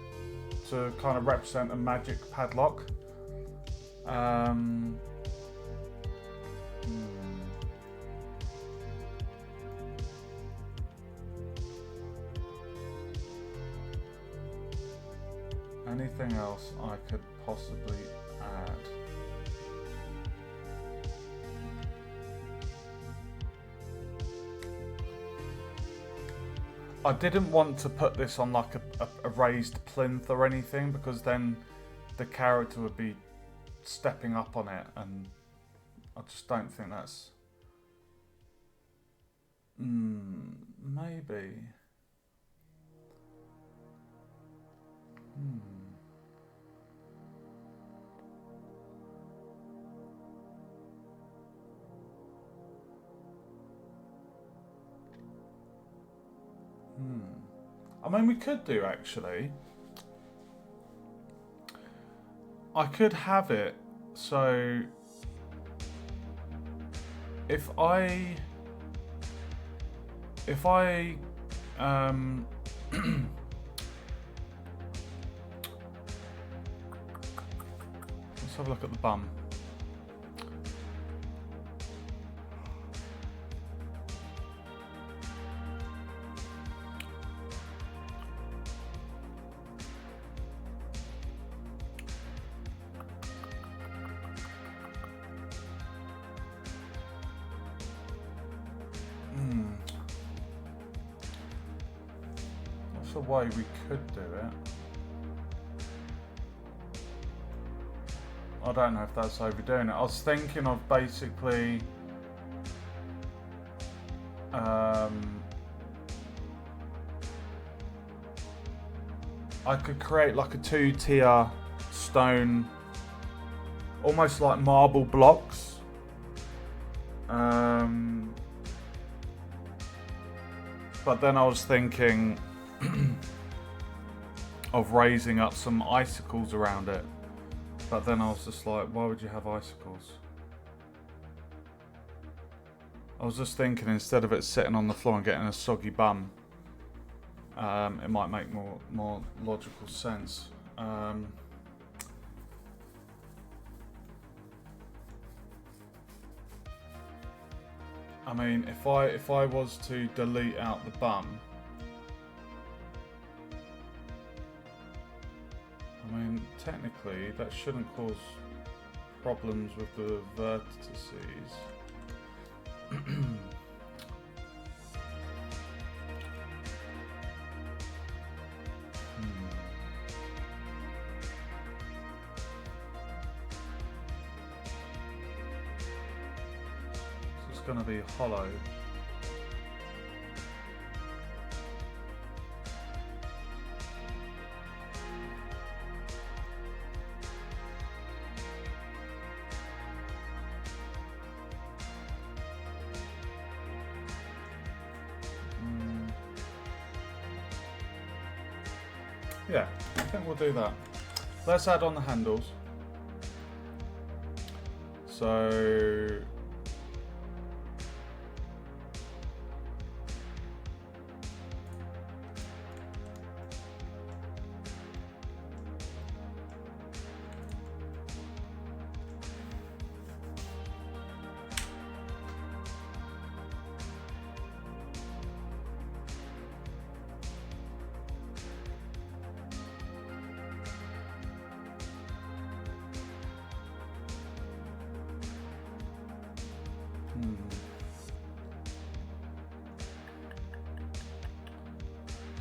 to kind of represent a magic padlock. Anything else I could possibly add? I didn't want to put this on like a raised plinth or anything, because then the character would be stepping up on it, and I just don't think that's... maybe. I mean, we could do, actually. I could have it so if I let's have a look at the bum. That's a way we could do it. I don't know if that's overdoing it. I was thinking of basically I could create like a 2-tier stone, almost like marble blocks. But then I was thinking of raising up some icicles around it. But then I was just like, why would you have icicles? I was just thinking, instead of it sitting on the floor and getting a soggy bum, it might make more logical sense. I mean, if I was to delete out the bum, I mean, technically that shouldn't cause problems with the vertices. So it's going to be hollow. Yeah, I think we'll do that. Let's add on the handles. So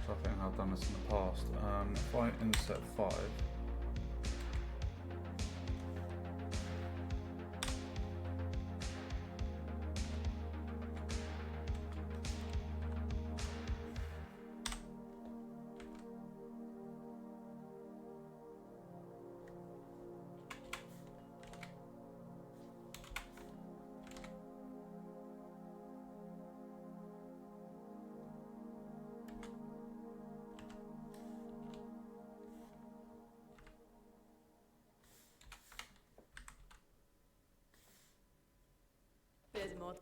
I think I've done this in the past. If I inset 5, qualsiasi modo.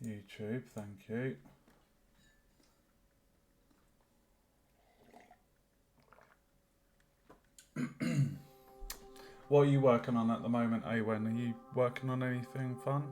YouTube, thank you. What are you working on at the moment, Awen? Are you working on anything fun?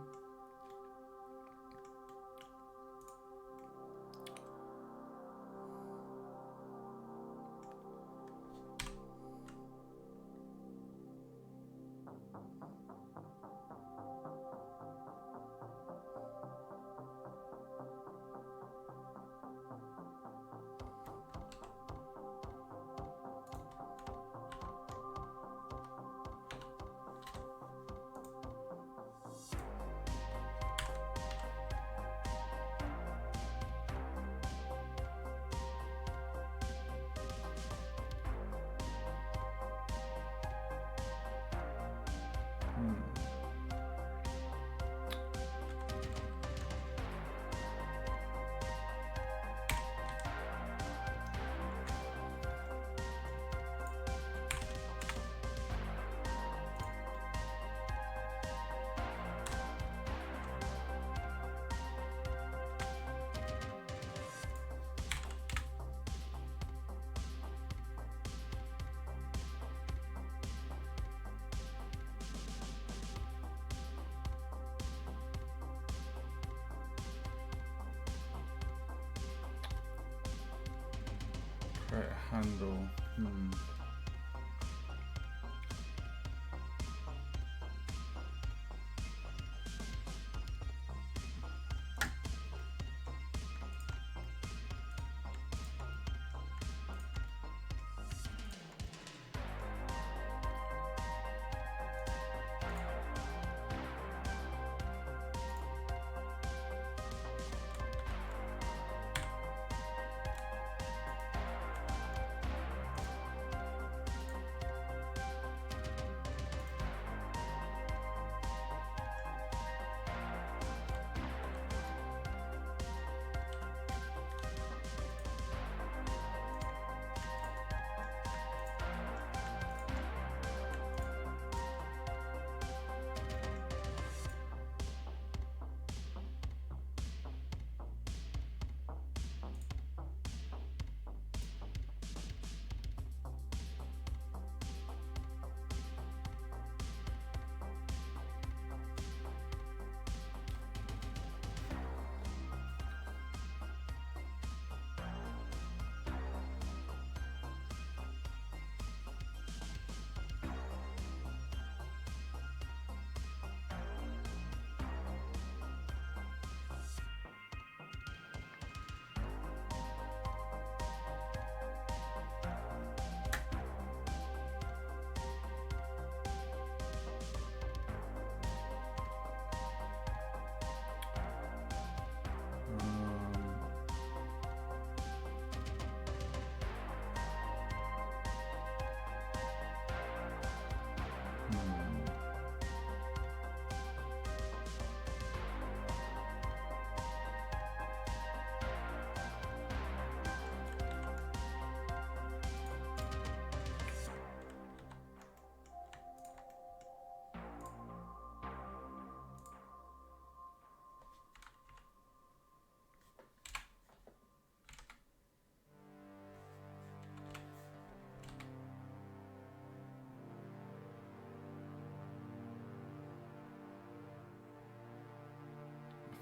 Create a handle.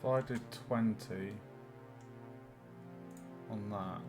If I did 20 on that.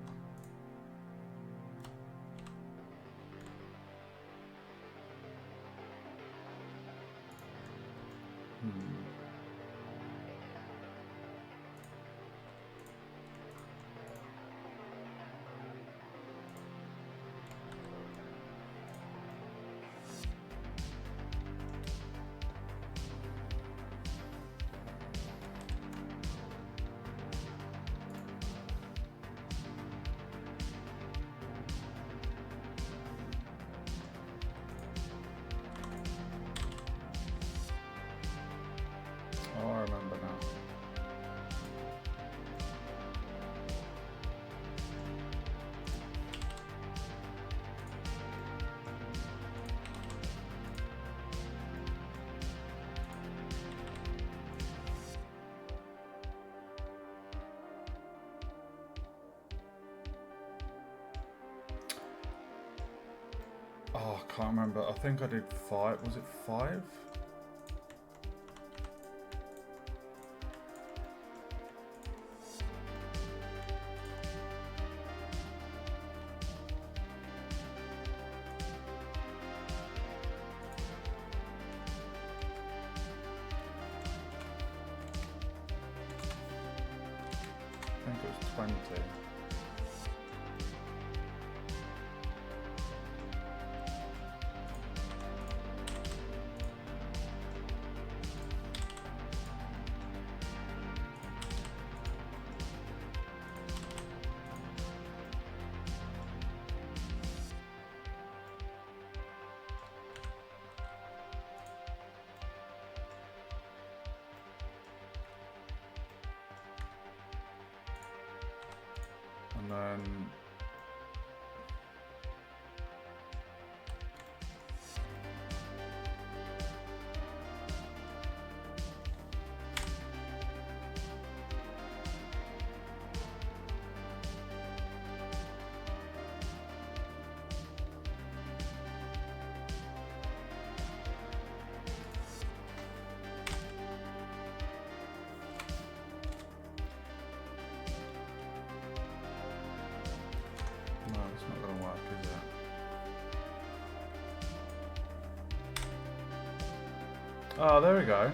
Oh, I can't remember. I think I did 5. Was it 5? I think it was 20. And then no, it's not going to work, is it? Oh, there we go.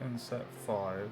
Inset 5.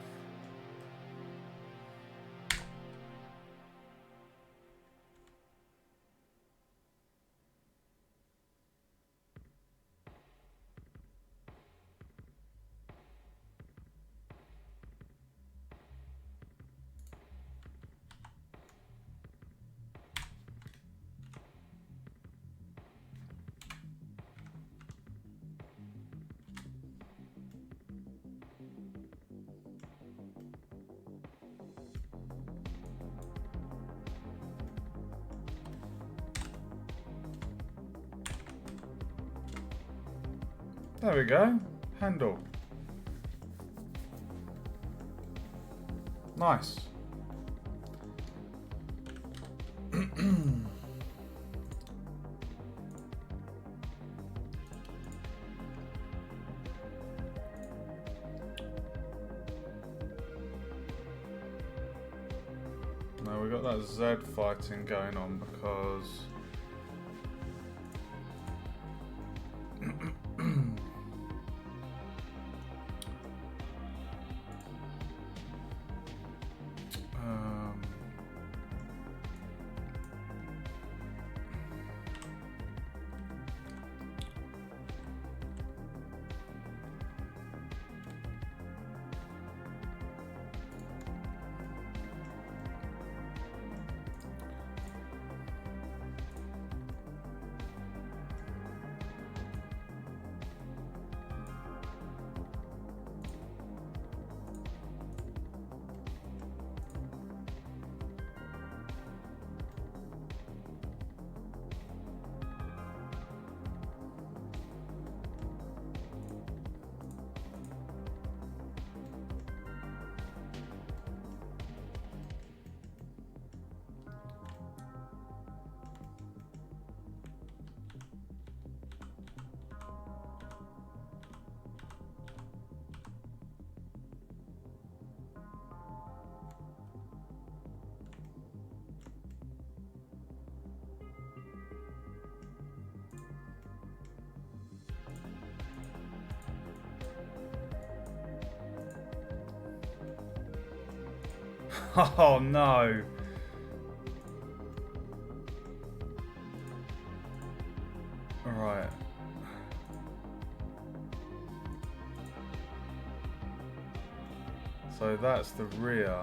There we go. Handle. Nice. Now we got that Z fighting going on because oh no. Alright. So that's the rear.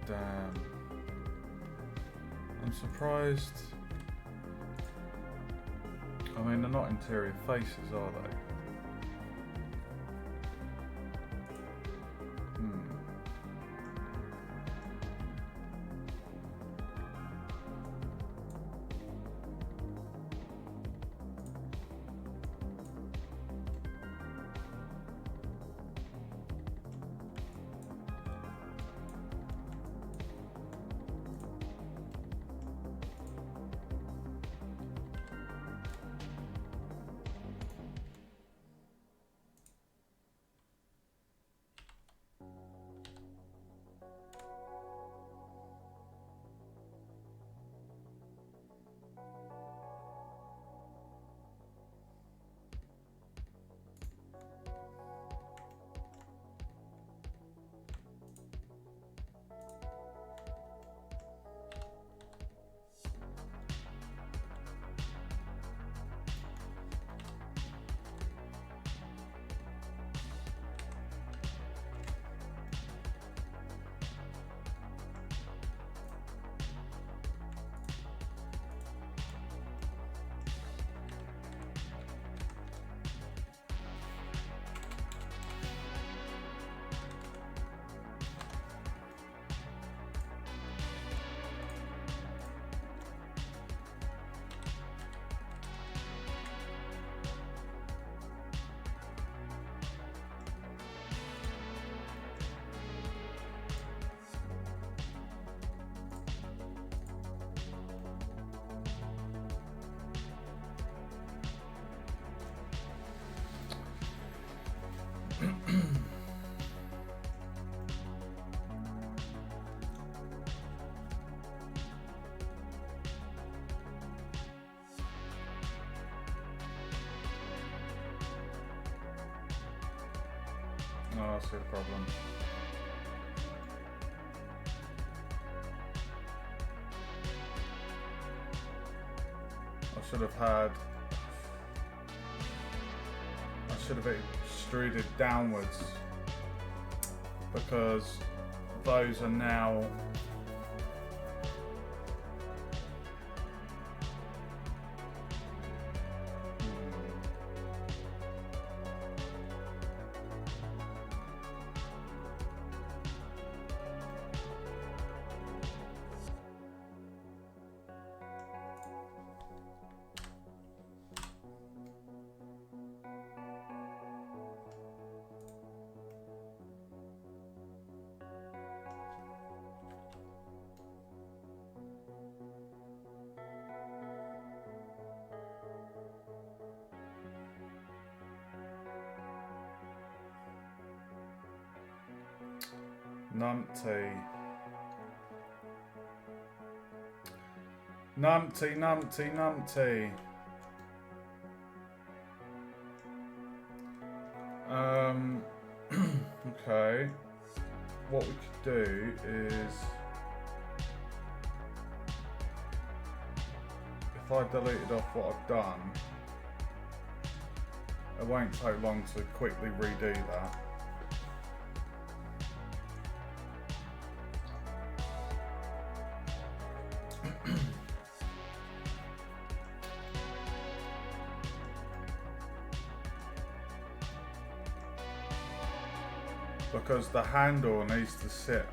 Damn. I'm surprised. I mean, they're not interior faces, are they? Oh, I see the problem. I should have extruded downwards, because those are now numpty. Okay. What we could do is, if I deleted off what I've done, it won't take long to quickly redo that. Because the handle needs to sit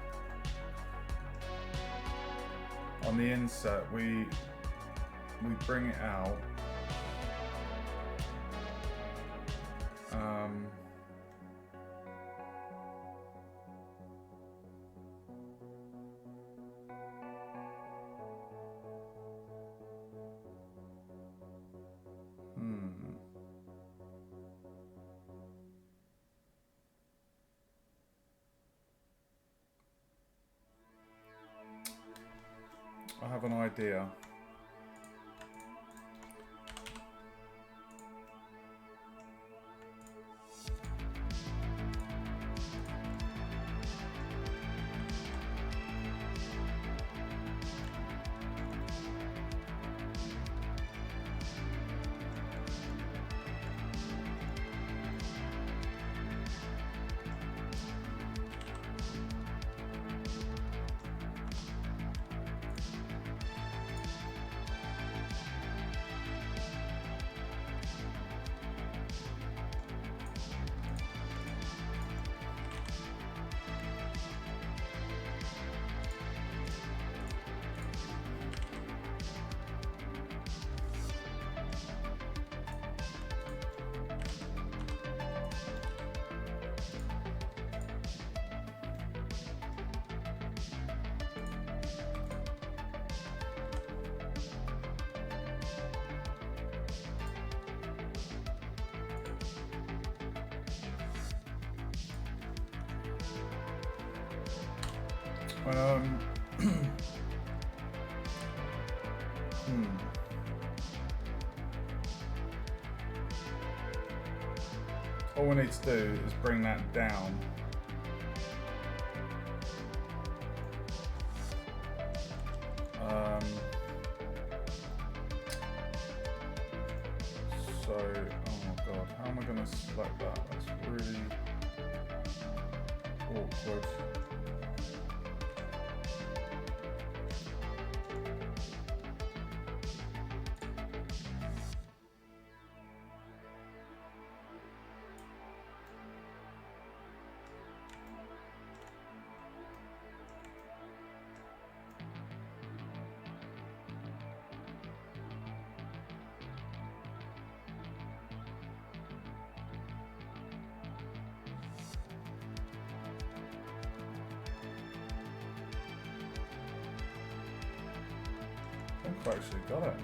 on the inset, we bring it out. I have an idea. All we need to do is bring that down. So, oh my god, how am I going to select that? That's really awkward. I've actually got it.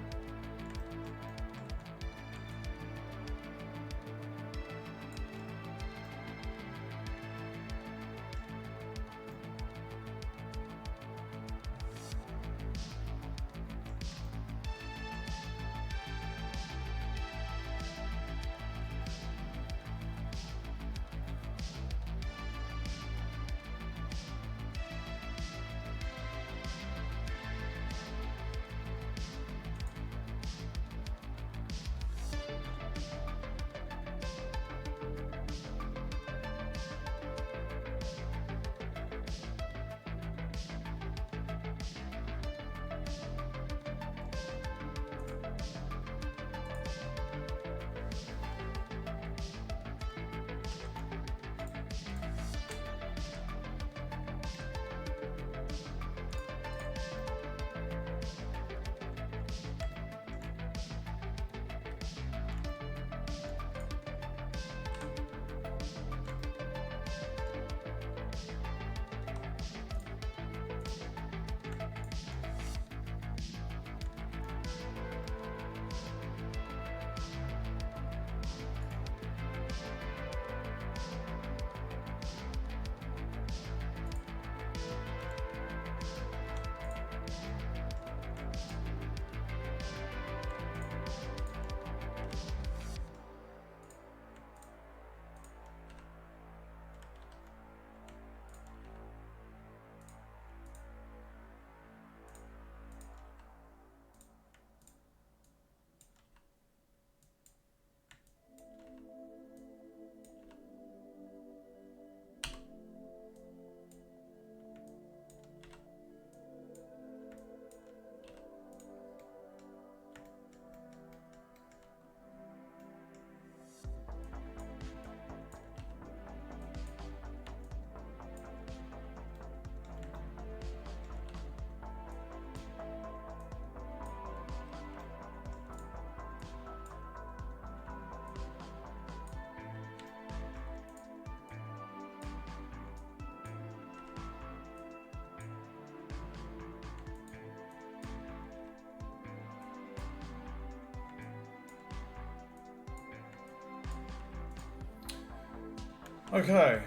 Okay,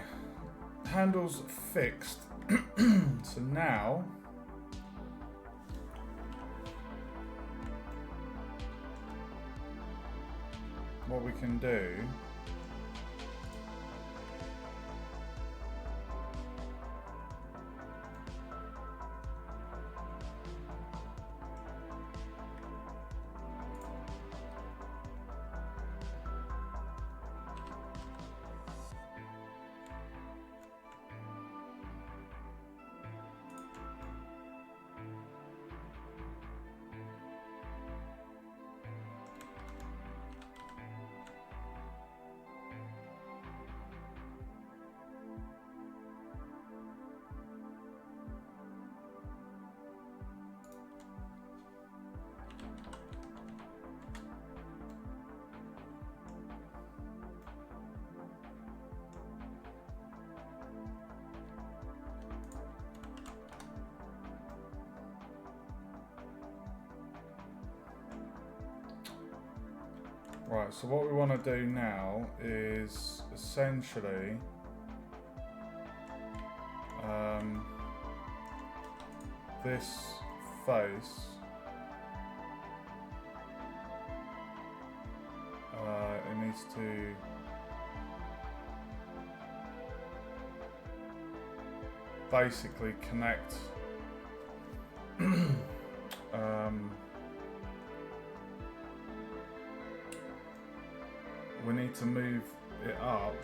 handles fixed. So now what we can do right, so what we want to do now is essentially this face it needs to basically connect we need to move it up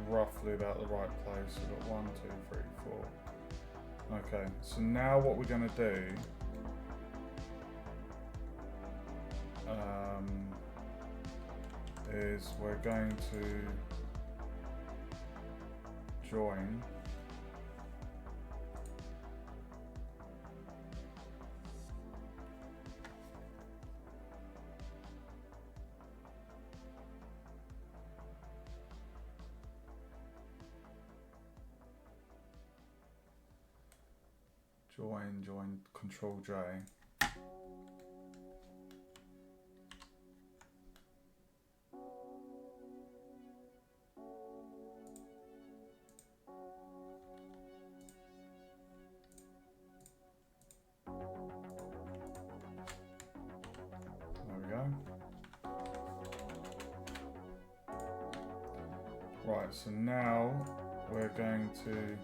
roughly about the right place. We've got 1, 2, 3, 4. Okay, so now what we're going to do is we're going to join join Control J. There we go. Right, so now we're going to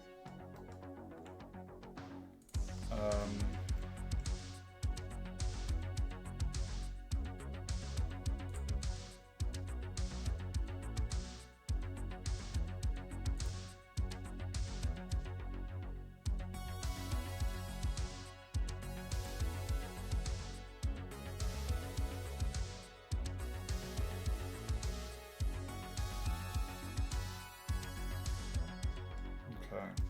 okay.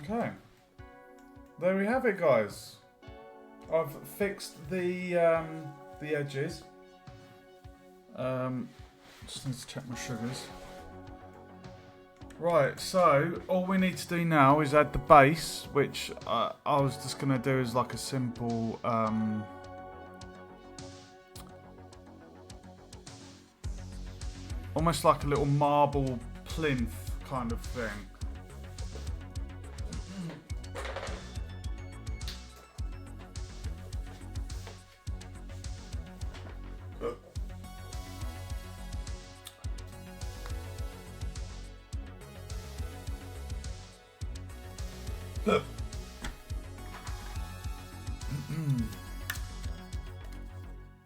Okay. There we have it, guys. I've fixed the edges. Just need to check my sugars. Right, so all we need to do now is add the base, which I was just going to do as like a simple almost like a little marble plinth kind of thing.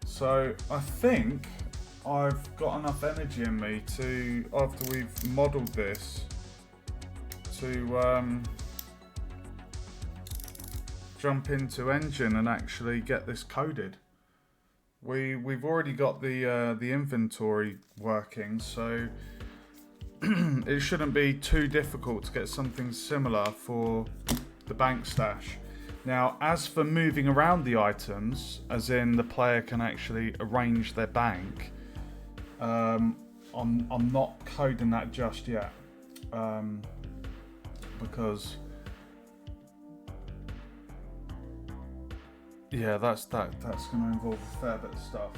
So I think I've got enough energy in me to, after we've modelled this, to jump into Engine and actually get this coded. We've already got the inventory working, so it shouldn't be too difficult to get something similar for the bank stash. Now, as for moving around the items, as in the player can actually arrange their bank, I'm not coding that just yet, because yeah, that's going to involve a fair bit of stuff.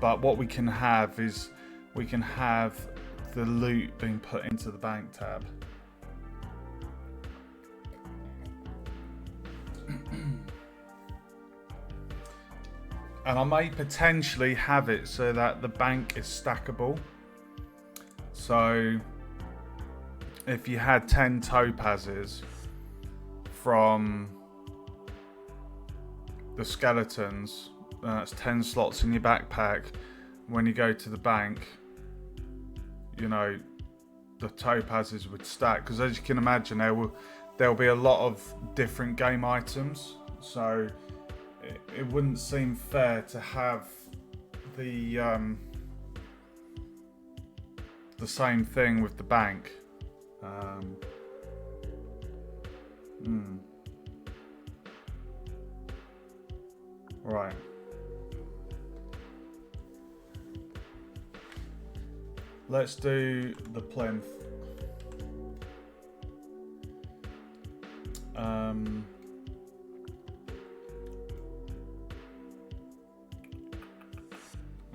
But what we can have is we can have the loot being put into the bank tab. And I may potentially have it so that the bank is stackable. So if you had 10 topazes from the skeletons, that's 10 slots in your backpack. When you go to the bank, you know, the topazes would stack, because as you can imagine, there'll be a lot of different game items, so it wouldn't seem fair to have the same thing with the bank. Right. Let's do the plinth.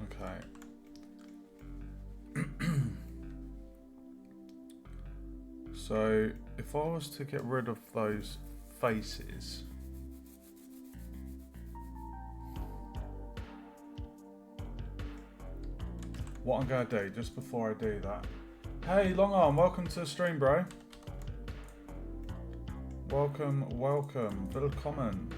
Okay. So if I was to get rid of those faces, what I'm going to do, just before I do that... Hey, Long Arm, welcome to the stream, bro. Welcome. Willkommen.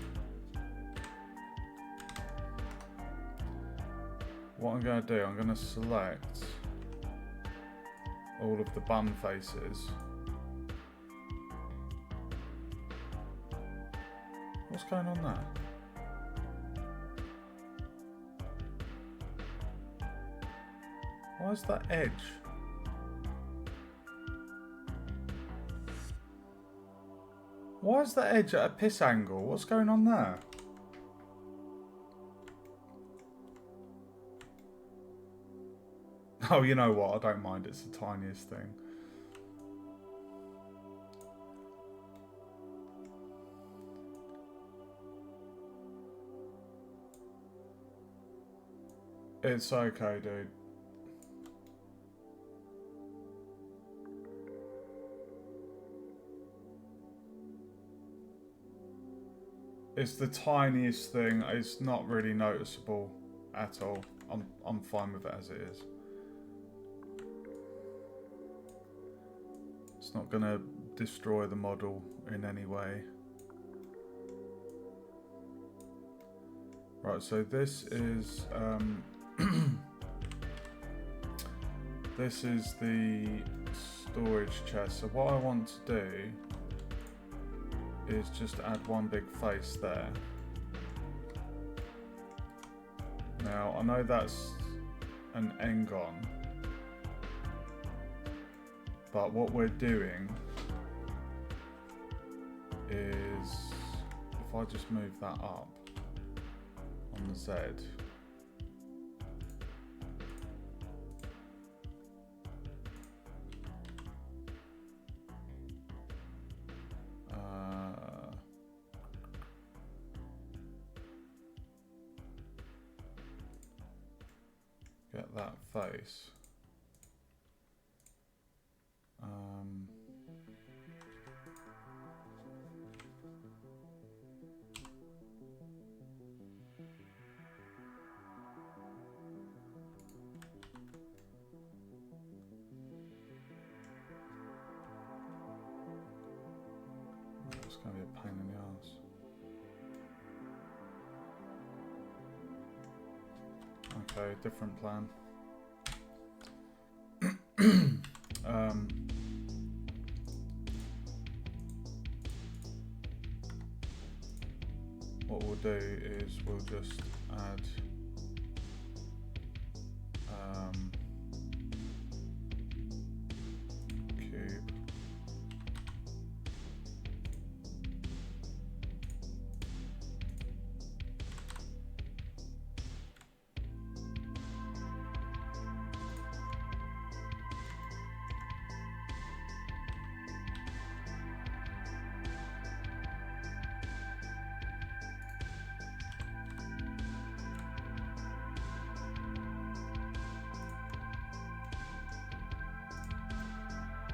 What I'm going to do, I'm going to select all of the bun faces. What's going on there? Why is that edge? Why is that edge at a piss angle? What's going on there? Oh, you know what? I don't mind. It's the tiniest thing. It's okay, dude. It's the tiniest thing. It's not really noticeable at all. I'm fine with it as it is. It's not going to destroy the model in any way. Right, so this is this is the storage chest. So what I want to do is just add one big face there. Now I know that's an Engon, but what we're doing is if I just move that up on the Z. Get that face. It's going to be a pain in the arse. Okay, different plan. What we'll do is we'll just add cube.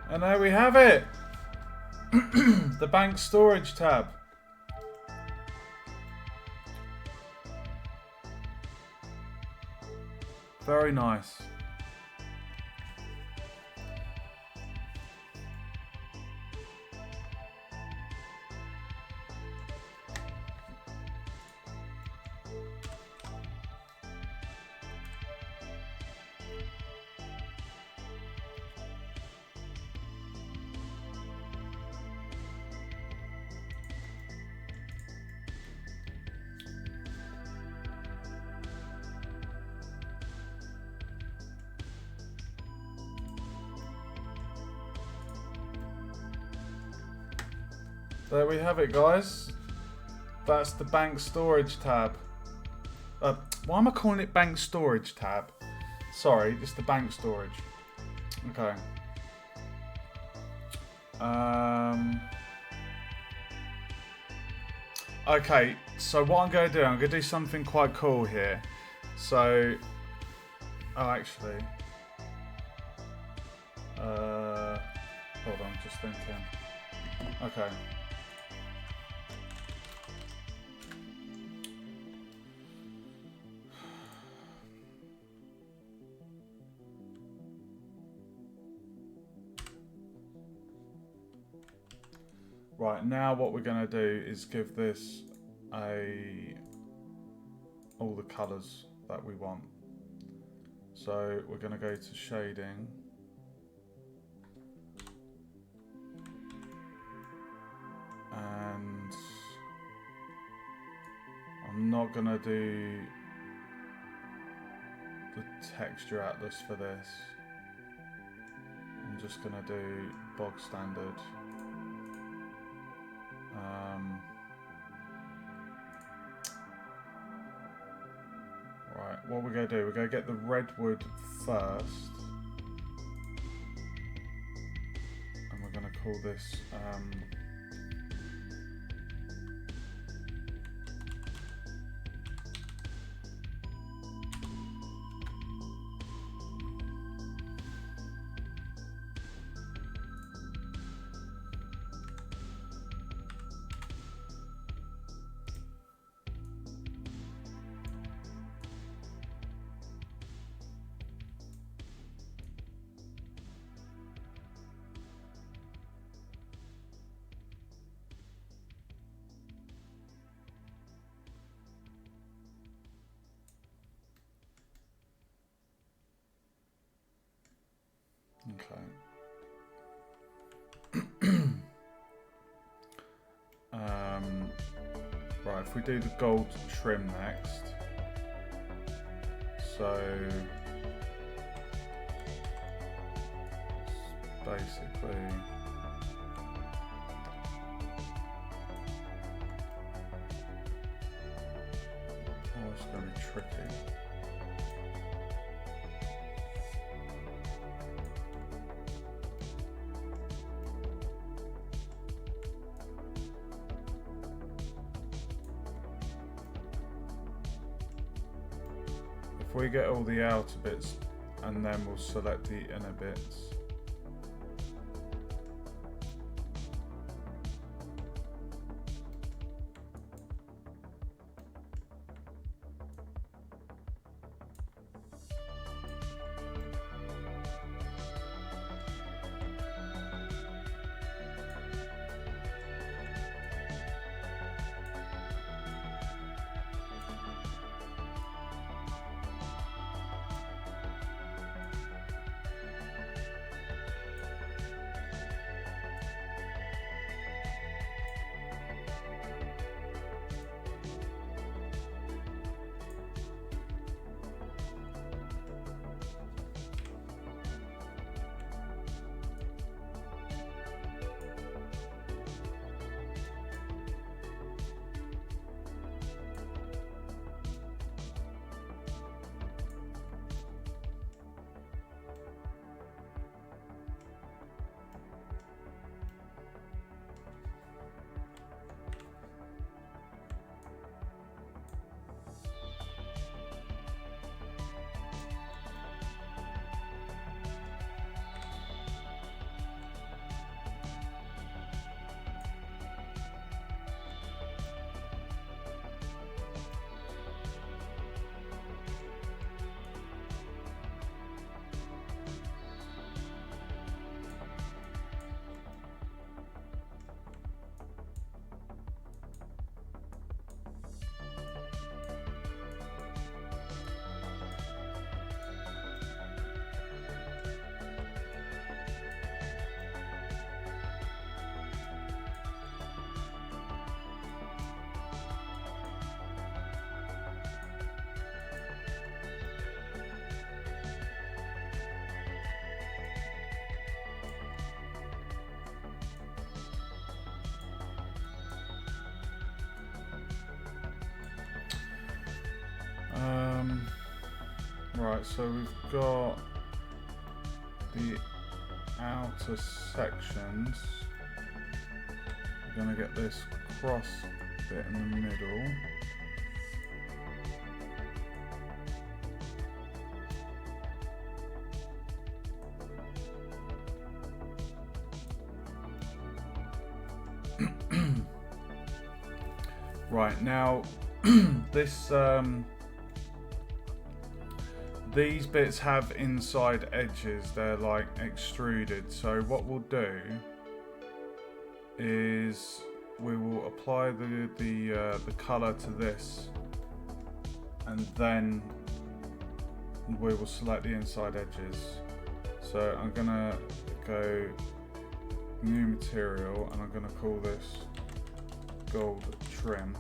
And there we have it! The bank storage tab. Very nice. There we have it, guys. That's the bank storage tab. Why am I calling it bank storage tab? Sorry, it's the bank storage. Okay. Okay, so what I'm going to do, I'm going to do something quite cool here. So, actually, hold on, just thinking. Okay. Right, now what we're going to do is give this all the colours that we want. So we're going to go to shading. And I'm not going to do the texture atlas for this. I'm just going to do bog standard. Right, what we're going to do, we're going to get the redwood first. And we're going to call this okay. Right, if we do the gold trim next, so basically If we get all the outer bits and then we'll select the inner bits. Right, so we've got the outer sections. We're going to get this cross bit in the middle. Right, now this these bits have inside edges, they're like extruded, so what we'll do is we will apply the colour to this, and then we will select the inside edges. So I'm gonna go new material and I'm gonna call this gold trim.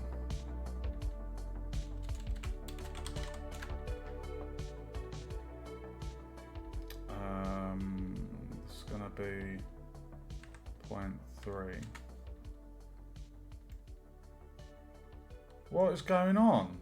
It's gonna be 0.3. What is going on?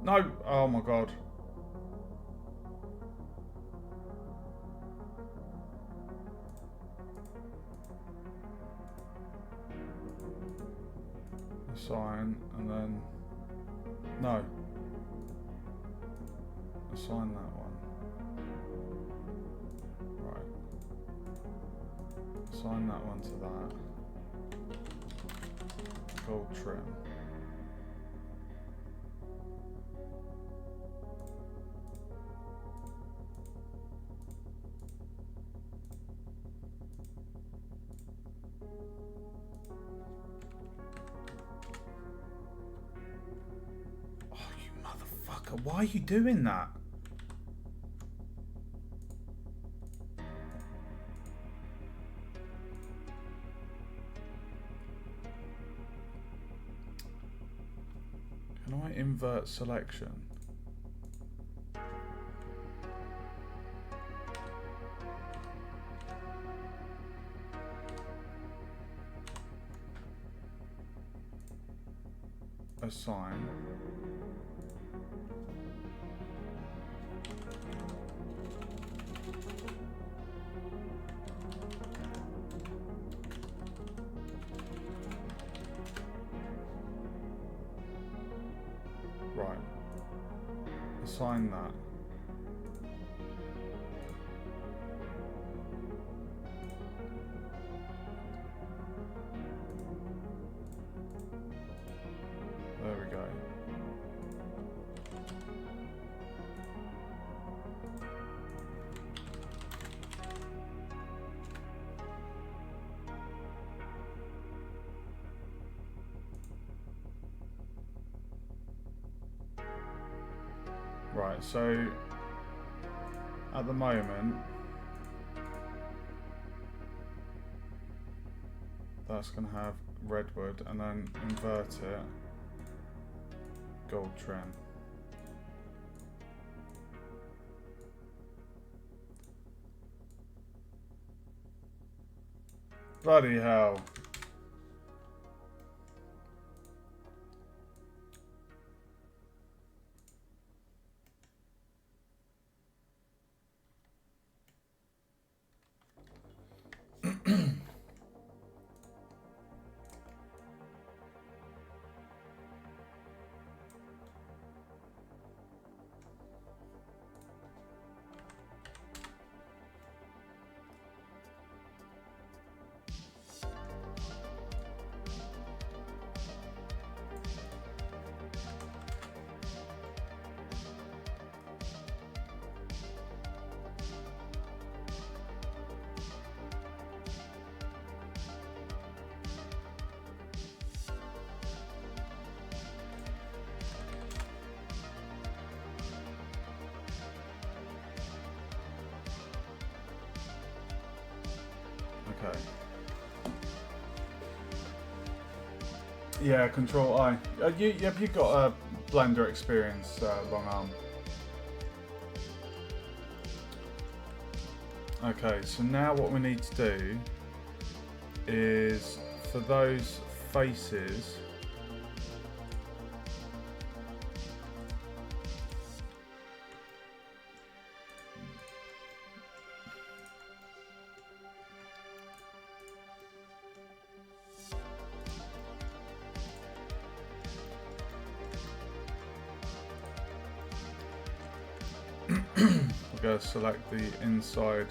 No! Oh my god. Assign, and then... No. Assign that one. Right. Assign that one to that. Gold trim. Why are you doing that? Can I invert selection? assign. Right. Assign that. There we go. Right, so at the moment that's going to have redwood and then invert it, gold trim. Bloody hell. Okay. Yeah, Control I. Have you got a Blender experience, long arm? Okay, so now what we need to do is for those faces, we're going to select the inside.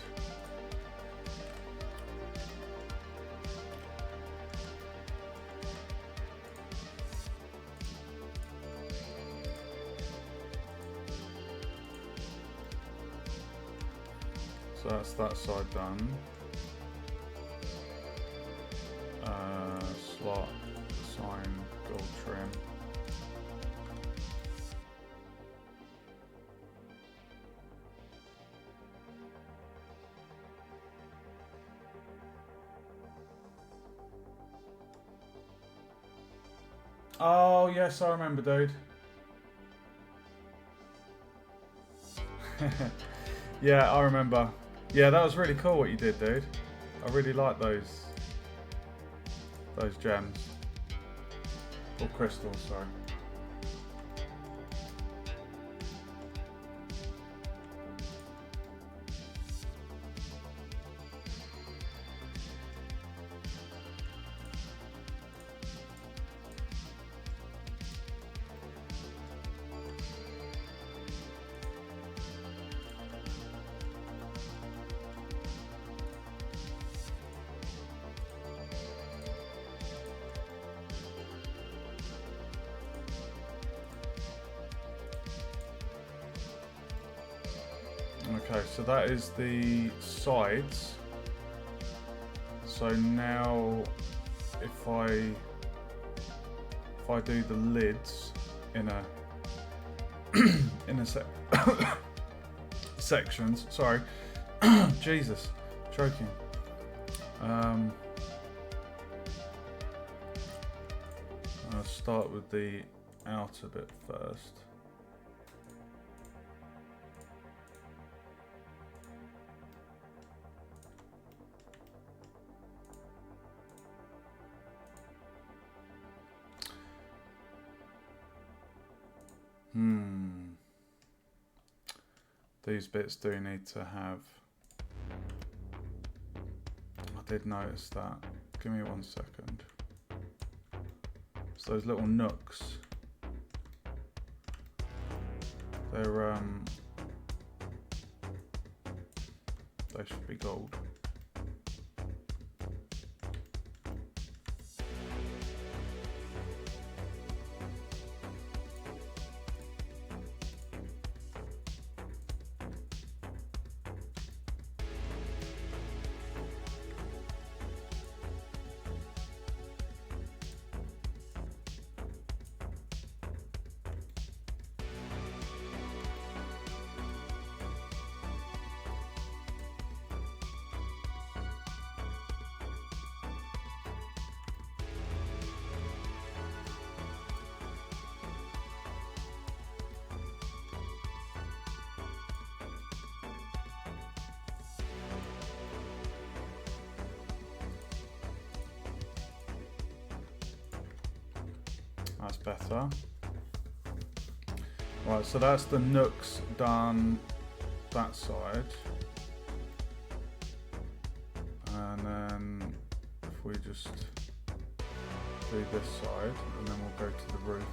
So that's that side done. Slot, sign, gold trim. Oh yes, I remember, dude. Yeah, I remember. Yeah, that was really cool what you did, dude. I really like those gems. Or crystals, sorry. Okay, so that is the sides. So now if I do the lids in a sections, sorry. Jesus, choking. I'll start with the outer bit first. These bits do need to have... I did notice that. Give me 1 second. So those little nooks. They're they should be gold. That's better. Right, so that's the nooks done that side. And then if we just do this side, and then we'll go to the roof.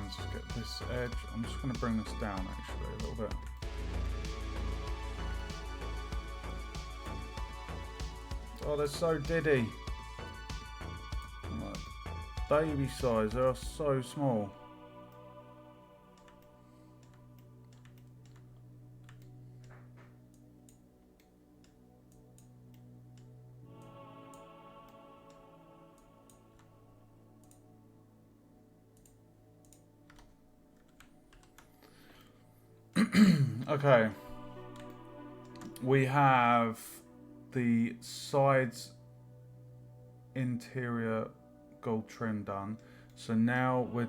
Let's just get this edge. I'm just going to bring this down actually a little bit. Oh, they're so diddy. Like, baby size, they are so small. Okay, we have the sides interior gold trim done. So now we're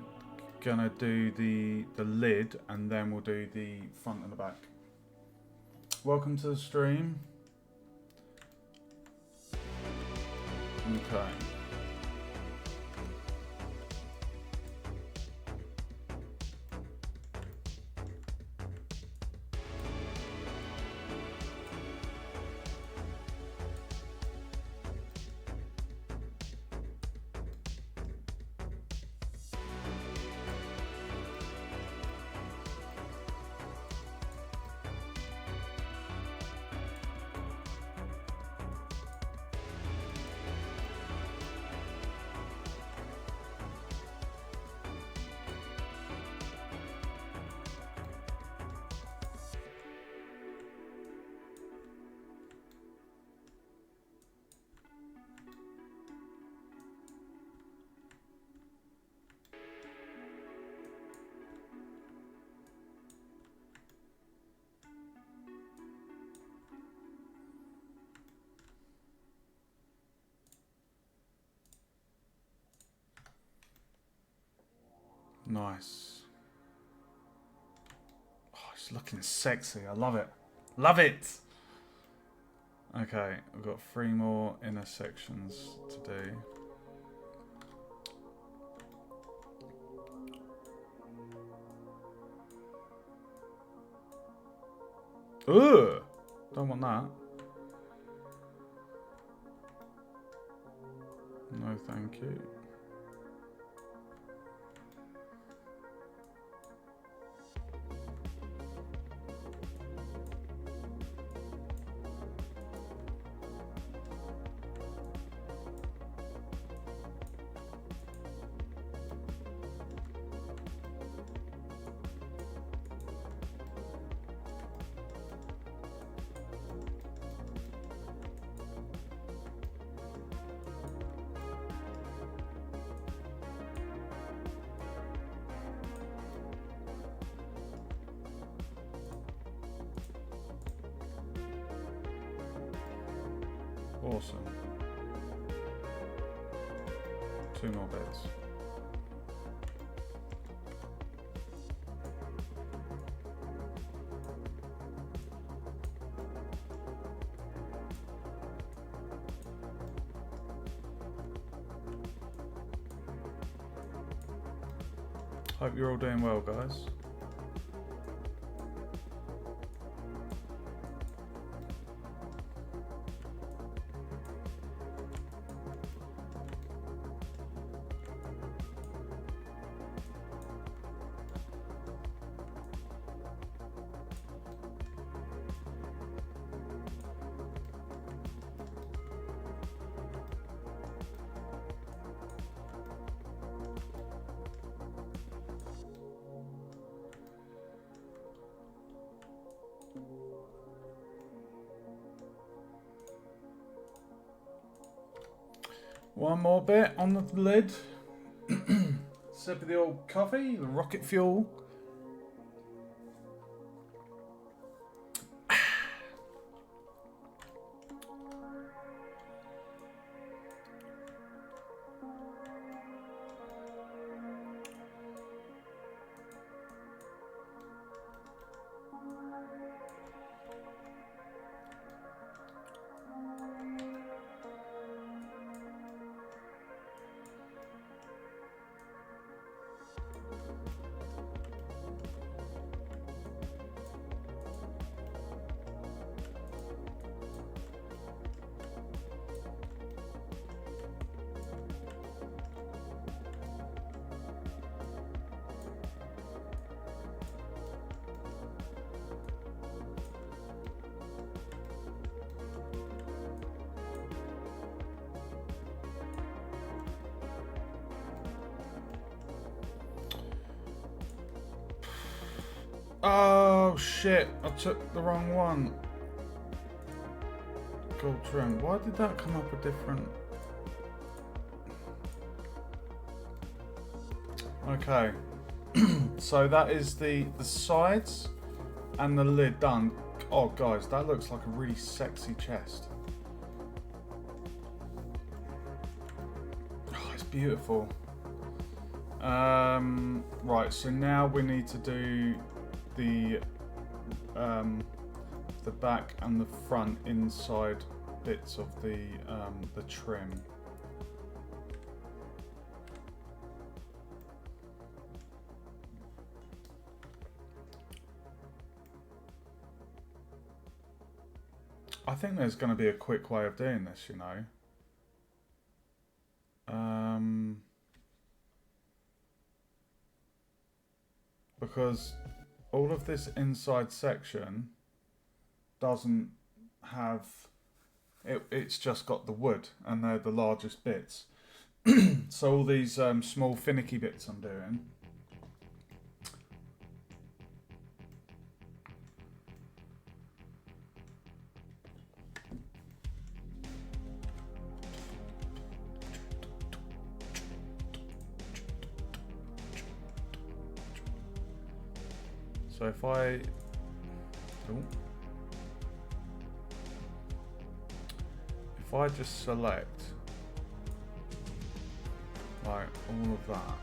gonna do the lid, and then we'll do the front and the back. Welcome to the stream. Okay. Nice. Oh, it's looking sexy. I love it. Love it. Okay, we've got 3 more inner sections to do. Ugh! Don't want that. No, thank you. Awesome. 2 more bits. Hope you're all doing well, guys. One more bit on the lid. Sip of the old coffee, the rocket fuel. Oh shit, I took the wrong one. Gold trim. Why did that come up a different... Okay. So that is the sides and the lid done. Oh guys, that looks like a really sexy chest. Oh, it's beautiful. Right, so now we need to do the back and the front inside bits of the trim. I think there's going to be a quick way of doing this, you know. Because all of this inside section doesn't have it's just got the wood, and they're the largest bits. So all these small finicky bits I'm doing, so if I just select like all of that,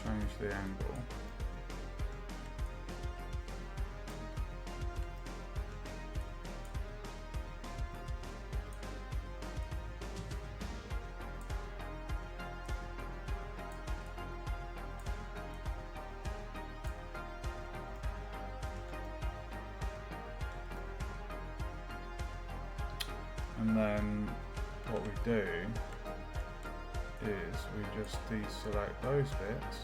change the angle, and then what we do is we just deselect those bits,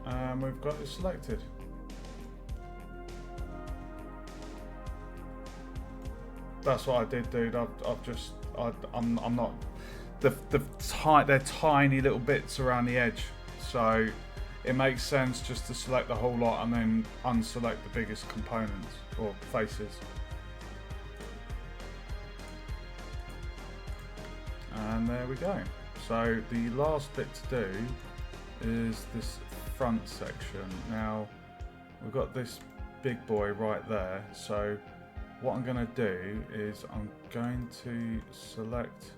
and we've got it selected. That's what I did, dude. I'm not they're tiny little bits around the edge, so it makes sense just to select the whole lot and then unselect the biggest components or faces. And there we go. So the last bit to do is this front section. Now we've got this big boy right there, so what I'm going to do is I'm going to select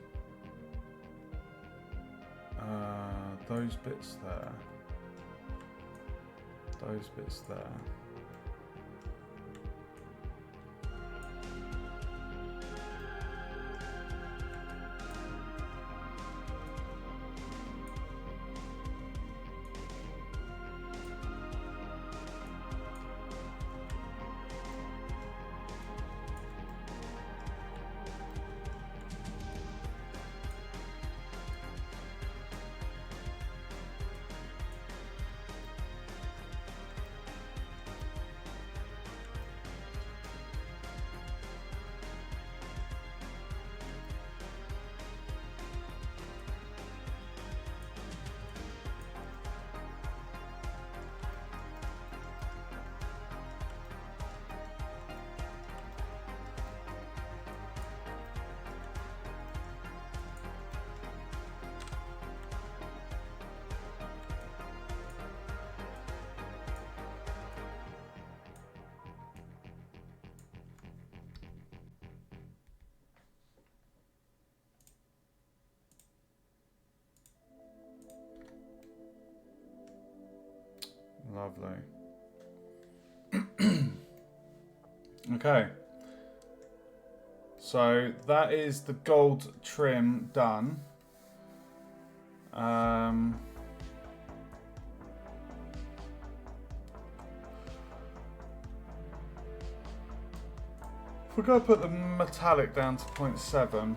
those bits there, those bits there. Lovely. Okay. So that is the gold trim done. If we're going to put the metallic down to 0.7.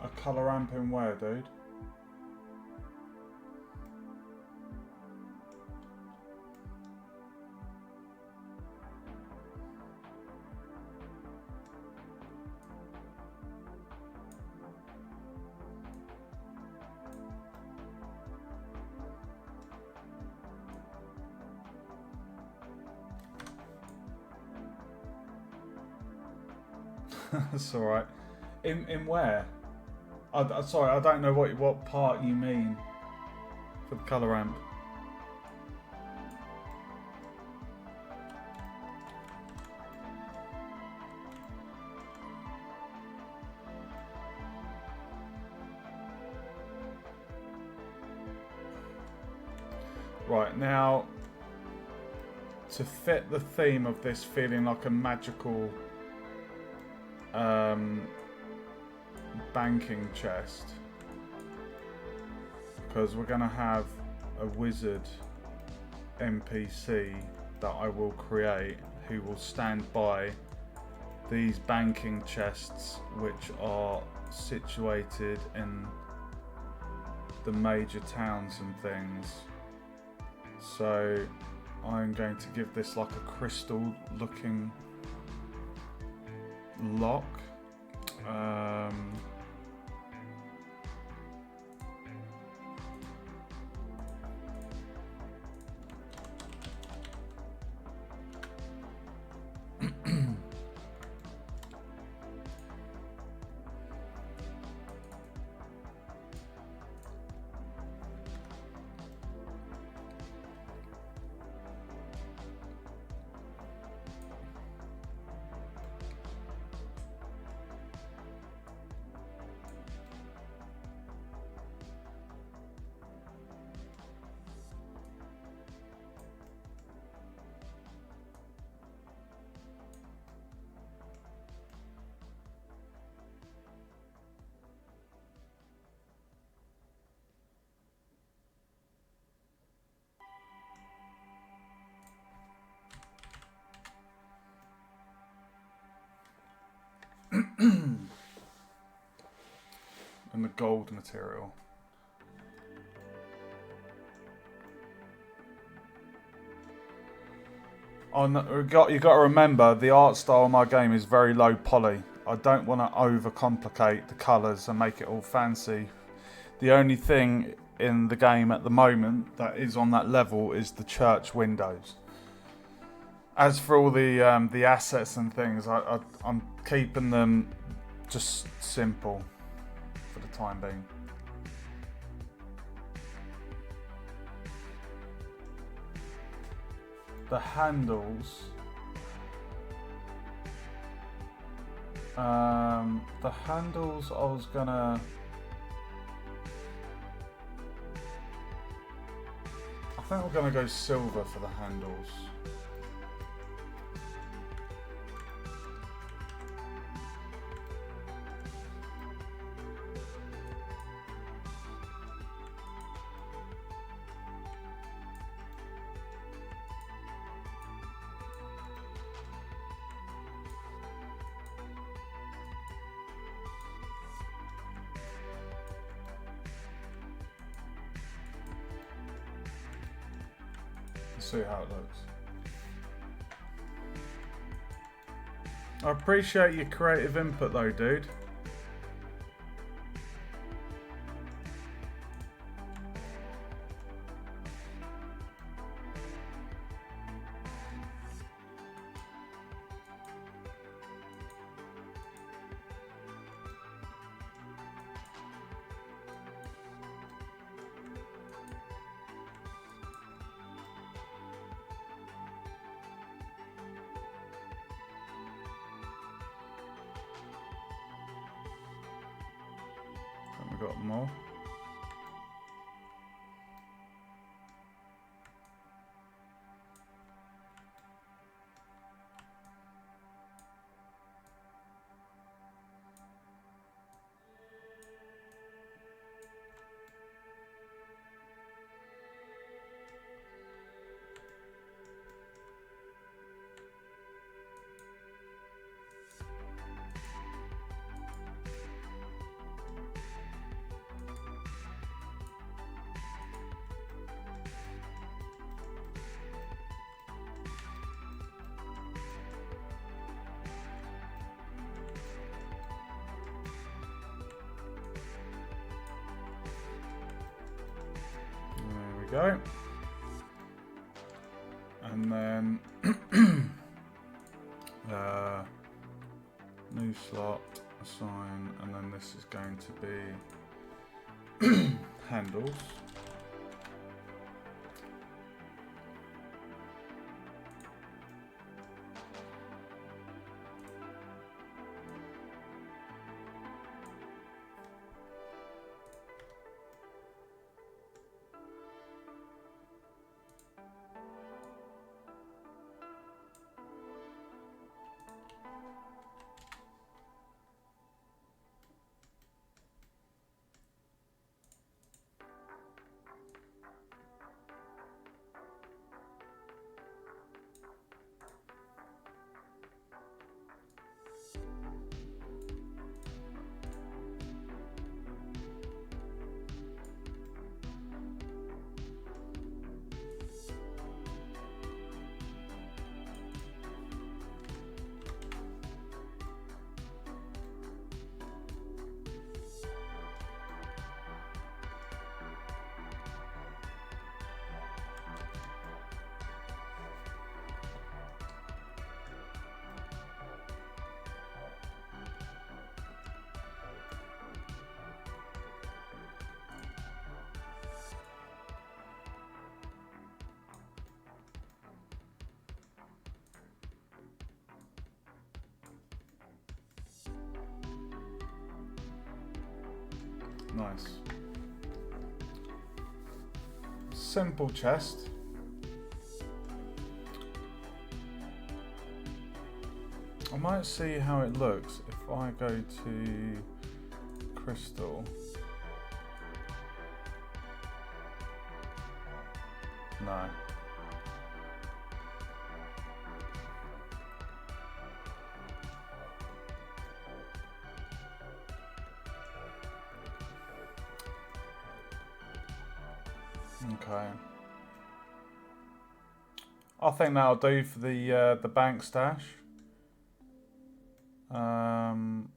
A colour ramp in where, dude? That's alright. In where? Sorry, I don't know what part you mean for the colour ramp. Right, now to fit the theme of this feeling like a magical banking chest, because we're going to have a wizard NPC that I will create who will stand by these banking chests, which are situated in the major towns and things. So I'm going to give this like a crystal looking lock. And the gold material. You got to remember the art style of my game is very low poly. I don't want to overcomplicate the colours and make it all fancy. The only thing in the game at the moment that is on that level is the church windows. As for all the assets and things, I'm keeping them just simple for the time being. The handles. The handles I was gonna... I think we're gonna go silver for the handles. See how it looks. I appreciate your creative input though, dude. We got them all. Go. And then new slot, assign, and then this is going to be handles. Nice. Simple chest. I might see how it looks if I go to crystal. No. Okay. I think that'll do for the bank stash. I'm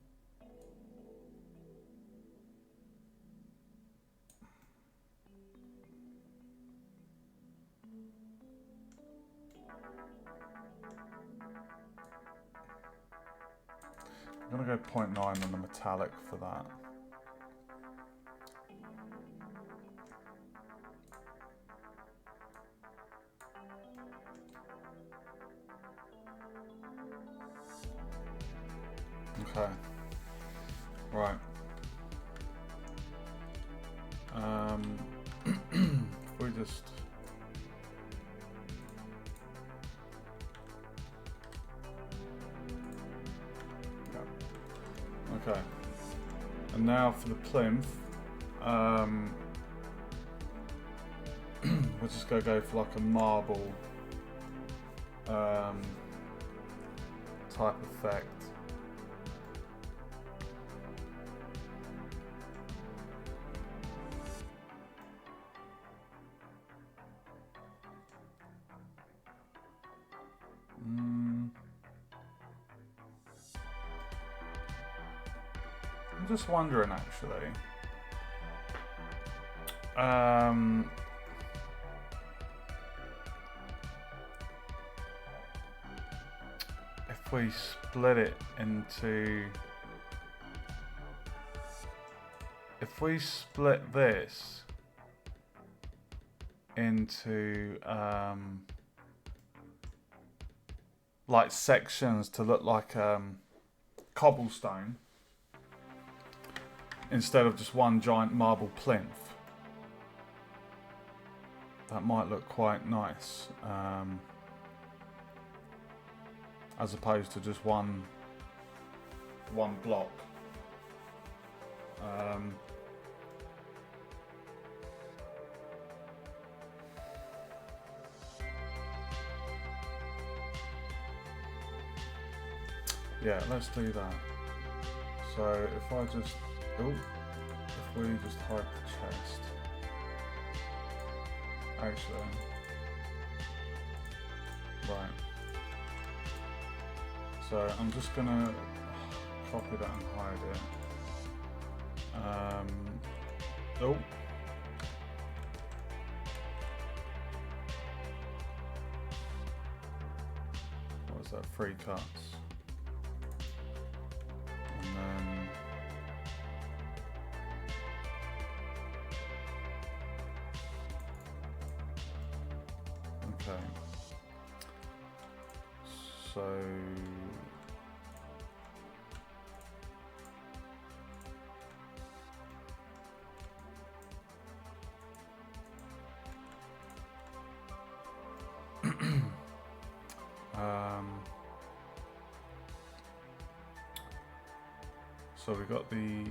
gonna go 0.9 on the metallic for that. Okay. Right. If we just okay. And now for the plinth, we're just gonna go for like a marble type effect. I'm just wondering actually. If we split it into, if we split this into like sections to look like cobblestone instead of just one giant marble plinth, that might look quite nice, as opposed to just one block. Yeah, let's do that. So if I just, if we just hide the chest. Actually, right. So I'm just gonna copy that and hide it. What was that? 3 cuts. And then okay. So so we got the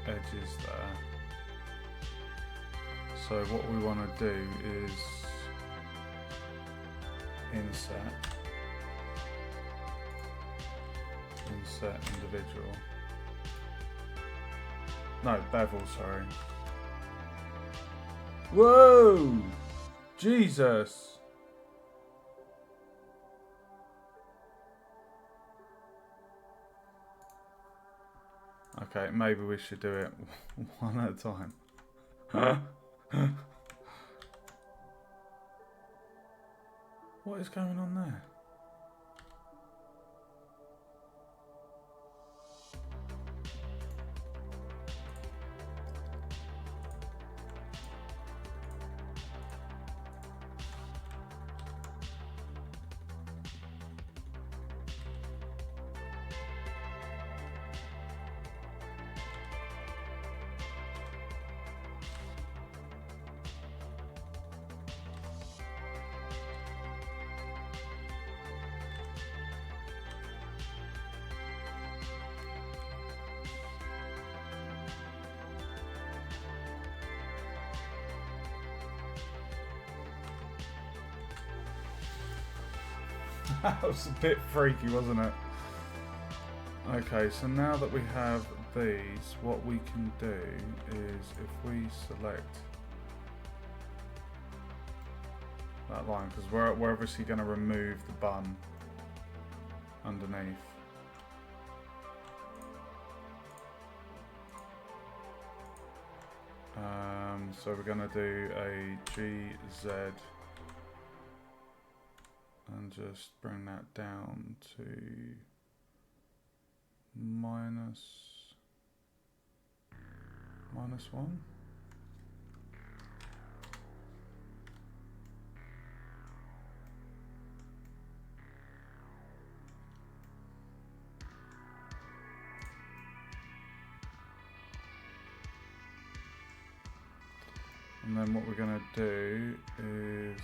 edges there. So what we want to do is inset individual. No, bevel, sorry. Whoa! Jesus! Okay, maybe we should do it one at a time. What is going on there? That was a bit freaky, wasn't it? Okay, so now that we have these, what we can do is if we select that line, because we're obviously going to remove the bun underneath. So we're going to do a GZ and just bring that down to -1. And then what we're going to do is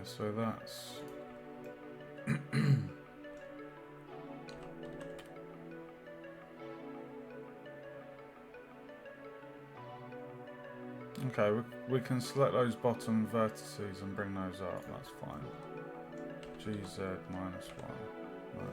so that's okay, we can select those bottom vertices and bring those up, that's fine. GZ -1. No.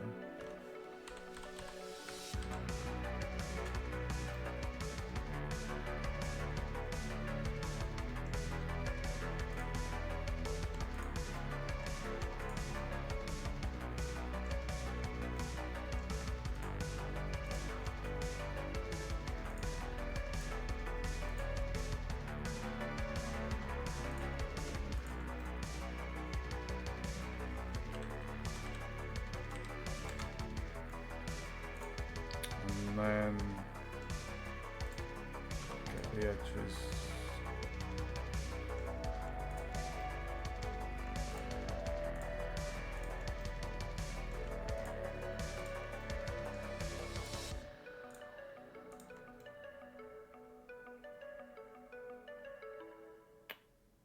And then get the edges.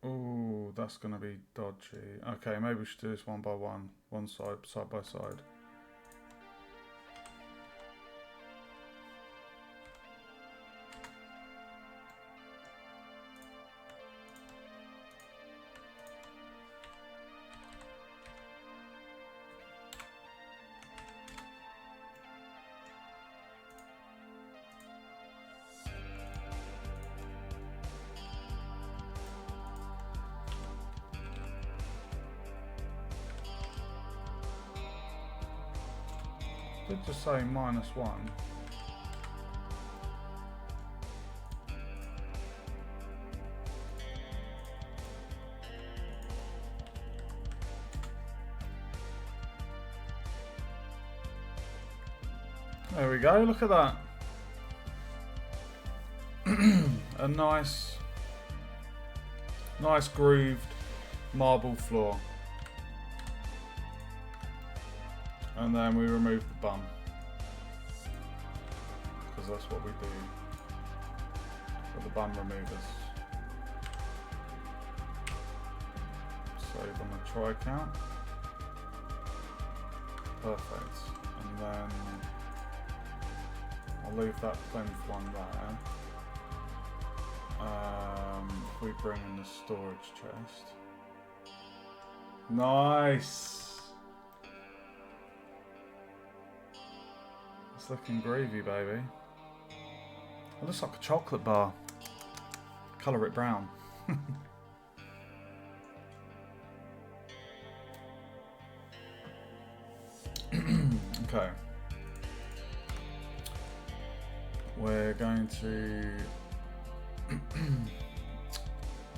Oh, that's going to be dodgy. Okay, maybe we should do this one by one, side by side. Did just say -1. There we go, look at that. A nice grooved marble floor. And then we remove the bum. Because that's what we do with the bum removers. Save on the try count. Perfect. And then I'll leave that plinth one there. If we bring in the storage chest. Nice! It's looking gravy, baby. It looks like a chocolate bar. Colour it brown. Okay. We're going to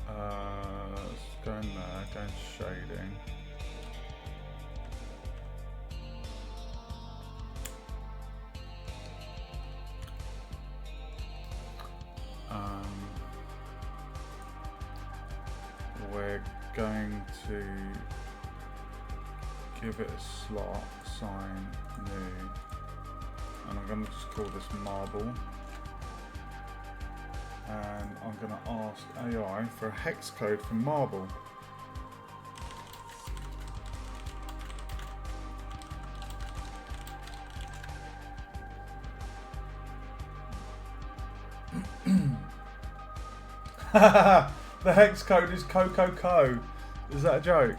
let's go in there, go into shading. We're going to give it a slot, sign, new, and I'm going to just call this marble. And I'm going to ask AI for a hex code for marble. The hex code is Coco. Is that a joke?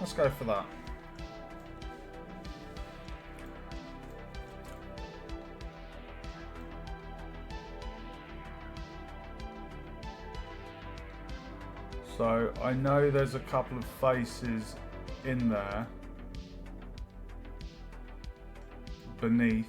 Let's go for that. So I know there's a couple of faces in there beneath.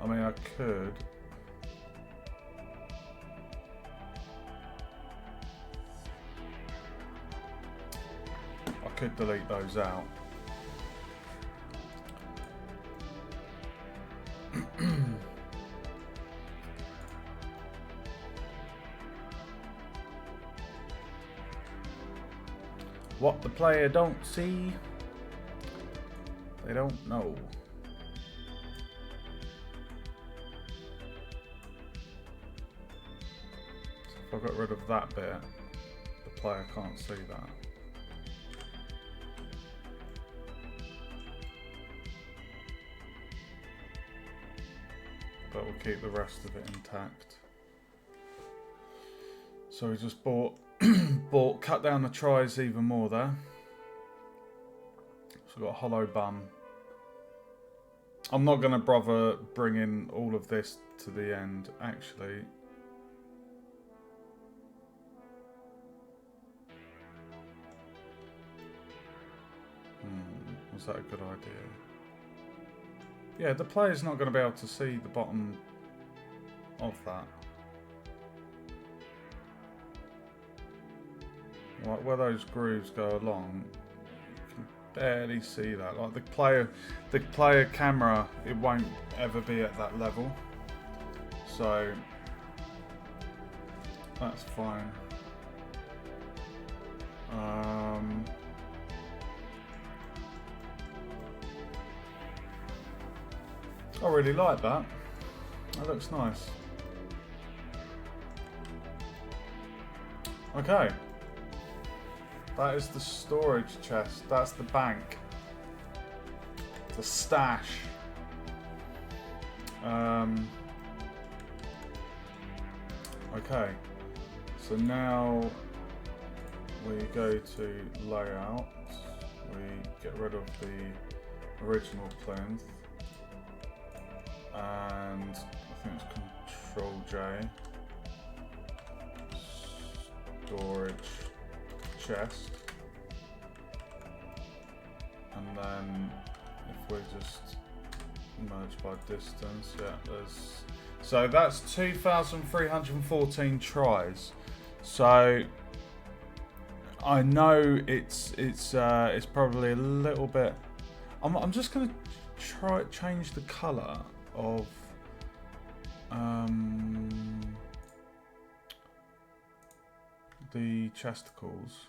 I mean, I could. I could delete those out. What the player don't see, they don't know. So if I got rid of that bit, the player can't see that. But we'll keep the rest of it intact. So we just cut down the tries even more there. So we've got a hollow bum. I'm not going to bother bringing all of this to the end, actually. Was that a good idea? Yeah, the player's not going to be able to see the bottom of that. Like where those grooves go along, you can barely see that. Like the player camera, it won't ever be at that level. So that's fine. I really like that. That looks nice. Okay. That is the storage chest. That's the bank. The stash. Okay. So now we go to layout. We get rid of the original plinth. And I think it's Control J. Storage chest. And then if we just merge by distance, yeah, there's, so that's 2,314 tries. So I know it's probably a little bit. I'm just gonna change the color of the chesticles.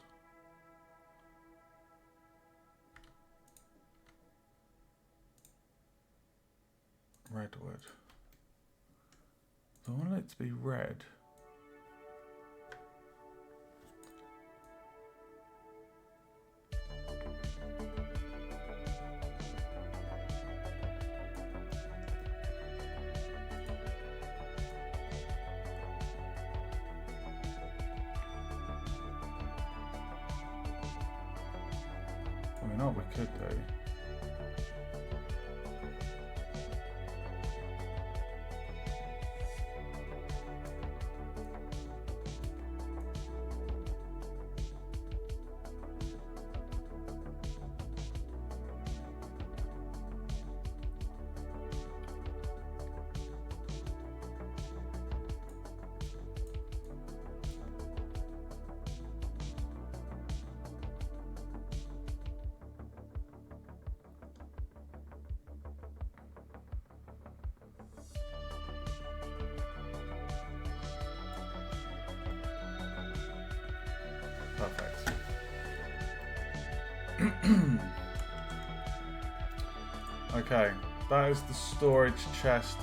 Redwood. I want it to be red. I mean, what we could do. Perfect. Okay, that is the storage chest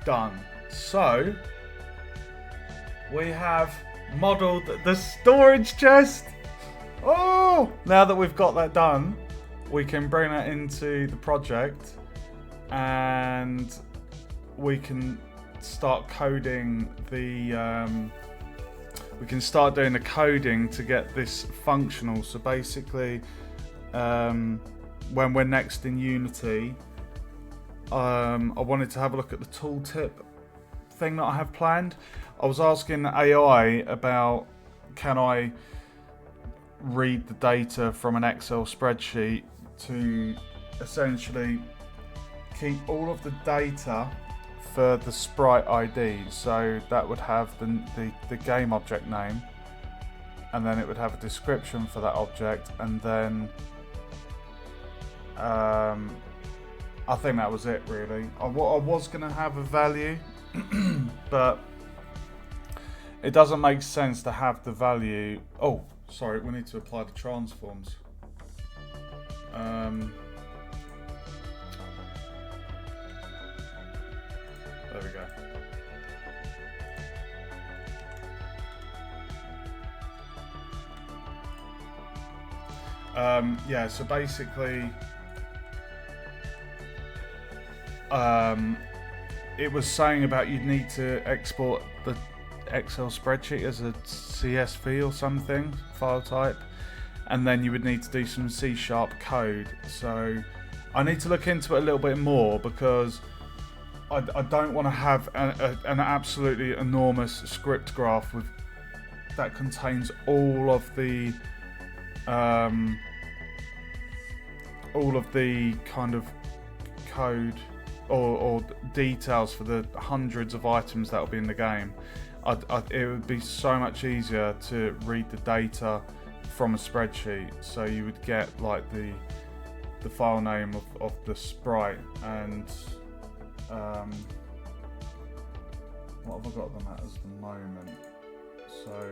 done. So we have modelled the storage chest. Oh, now that we've got that done, we can bring that into the project and we can start coding the we can start doing the coding to get this functional. So basically, when we're next in Unity, I wanted to have a look at the tooltip thing that I have planned. I was asking AI about, can I read the data from an Excel spreadsheet to essentially keep all of the data for the sprite ID. So that would have the game object name, and then it would have a description for that object, and then I think that was it really. I was going to have a value, but it doesn't make sense to have the value. Oh, sorry, we need to apply the transforms. There we go. Yeah, so basically, it was saying about you'd need to export the Excel spreadsheet as a CSV or something, file type, and then you would need to do some C# code. So I need to look into it a little bit more, because I don't want to have an absolutely enormous script graph that contains all of the kind of code or details for the hundreds of items that will be in the game, it would be so much easier to read the data from a spreadsheet. So you would get like the file name of the sprite and what have I got them at as the moment? So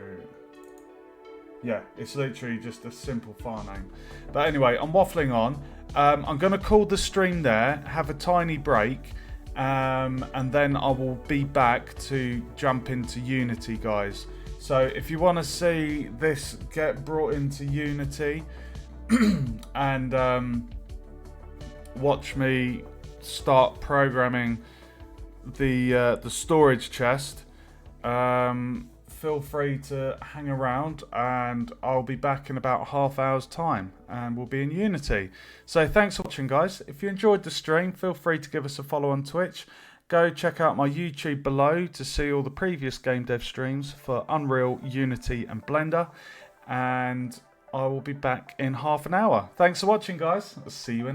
yeah, it's literally just a simple file name. But anyway, I'm waffling on. I'm going to call the stream there, have a tiny break, and then I will be back to jump into Unity, guys. So if you want to see this get brought into Unity and watch me start programming the storage chest, feel free to hang around and I'll be back in about half hour's time and we'll be in Unity. So thanks for watching, guys. If you enjoyed the stream, feel free to give us a follow on Twitch. Go check out my YouTube below to see all the previous game dev streams for Unreal, Unity and Blender, and I will be back in half an hour. Thanks for watching, guys. I'll see you in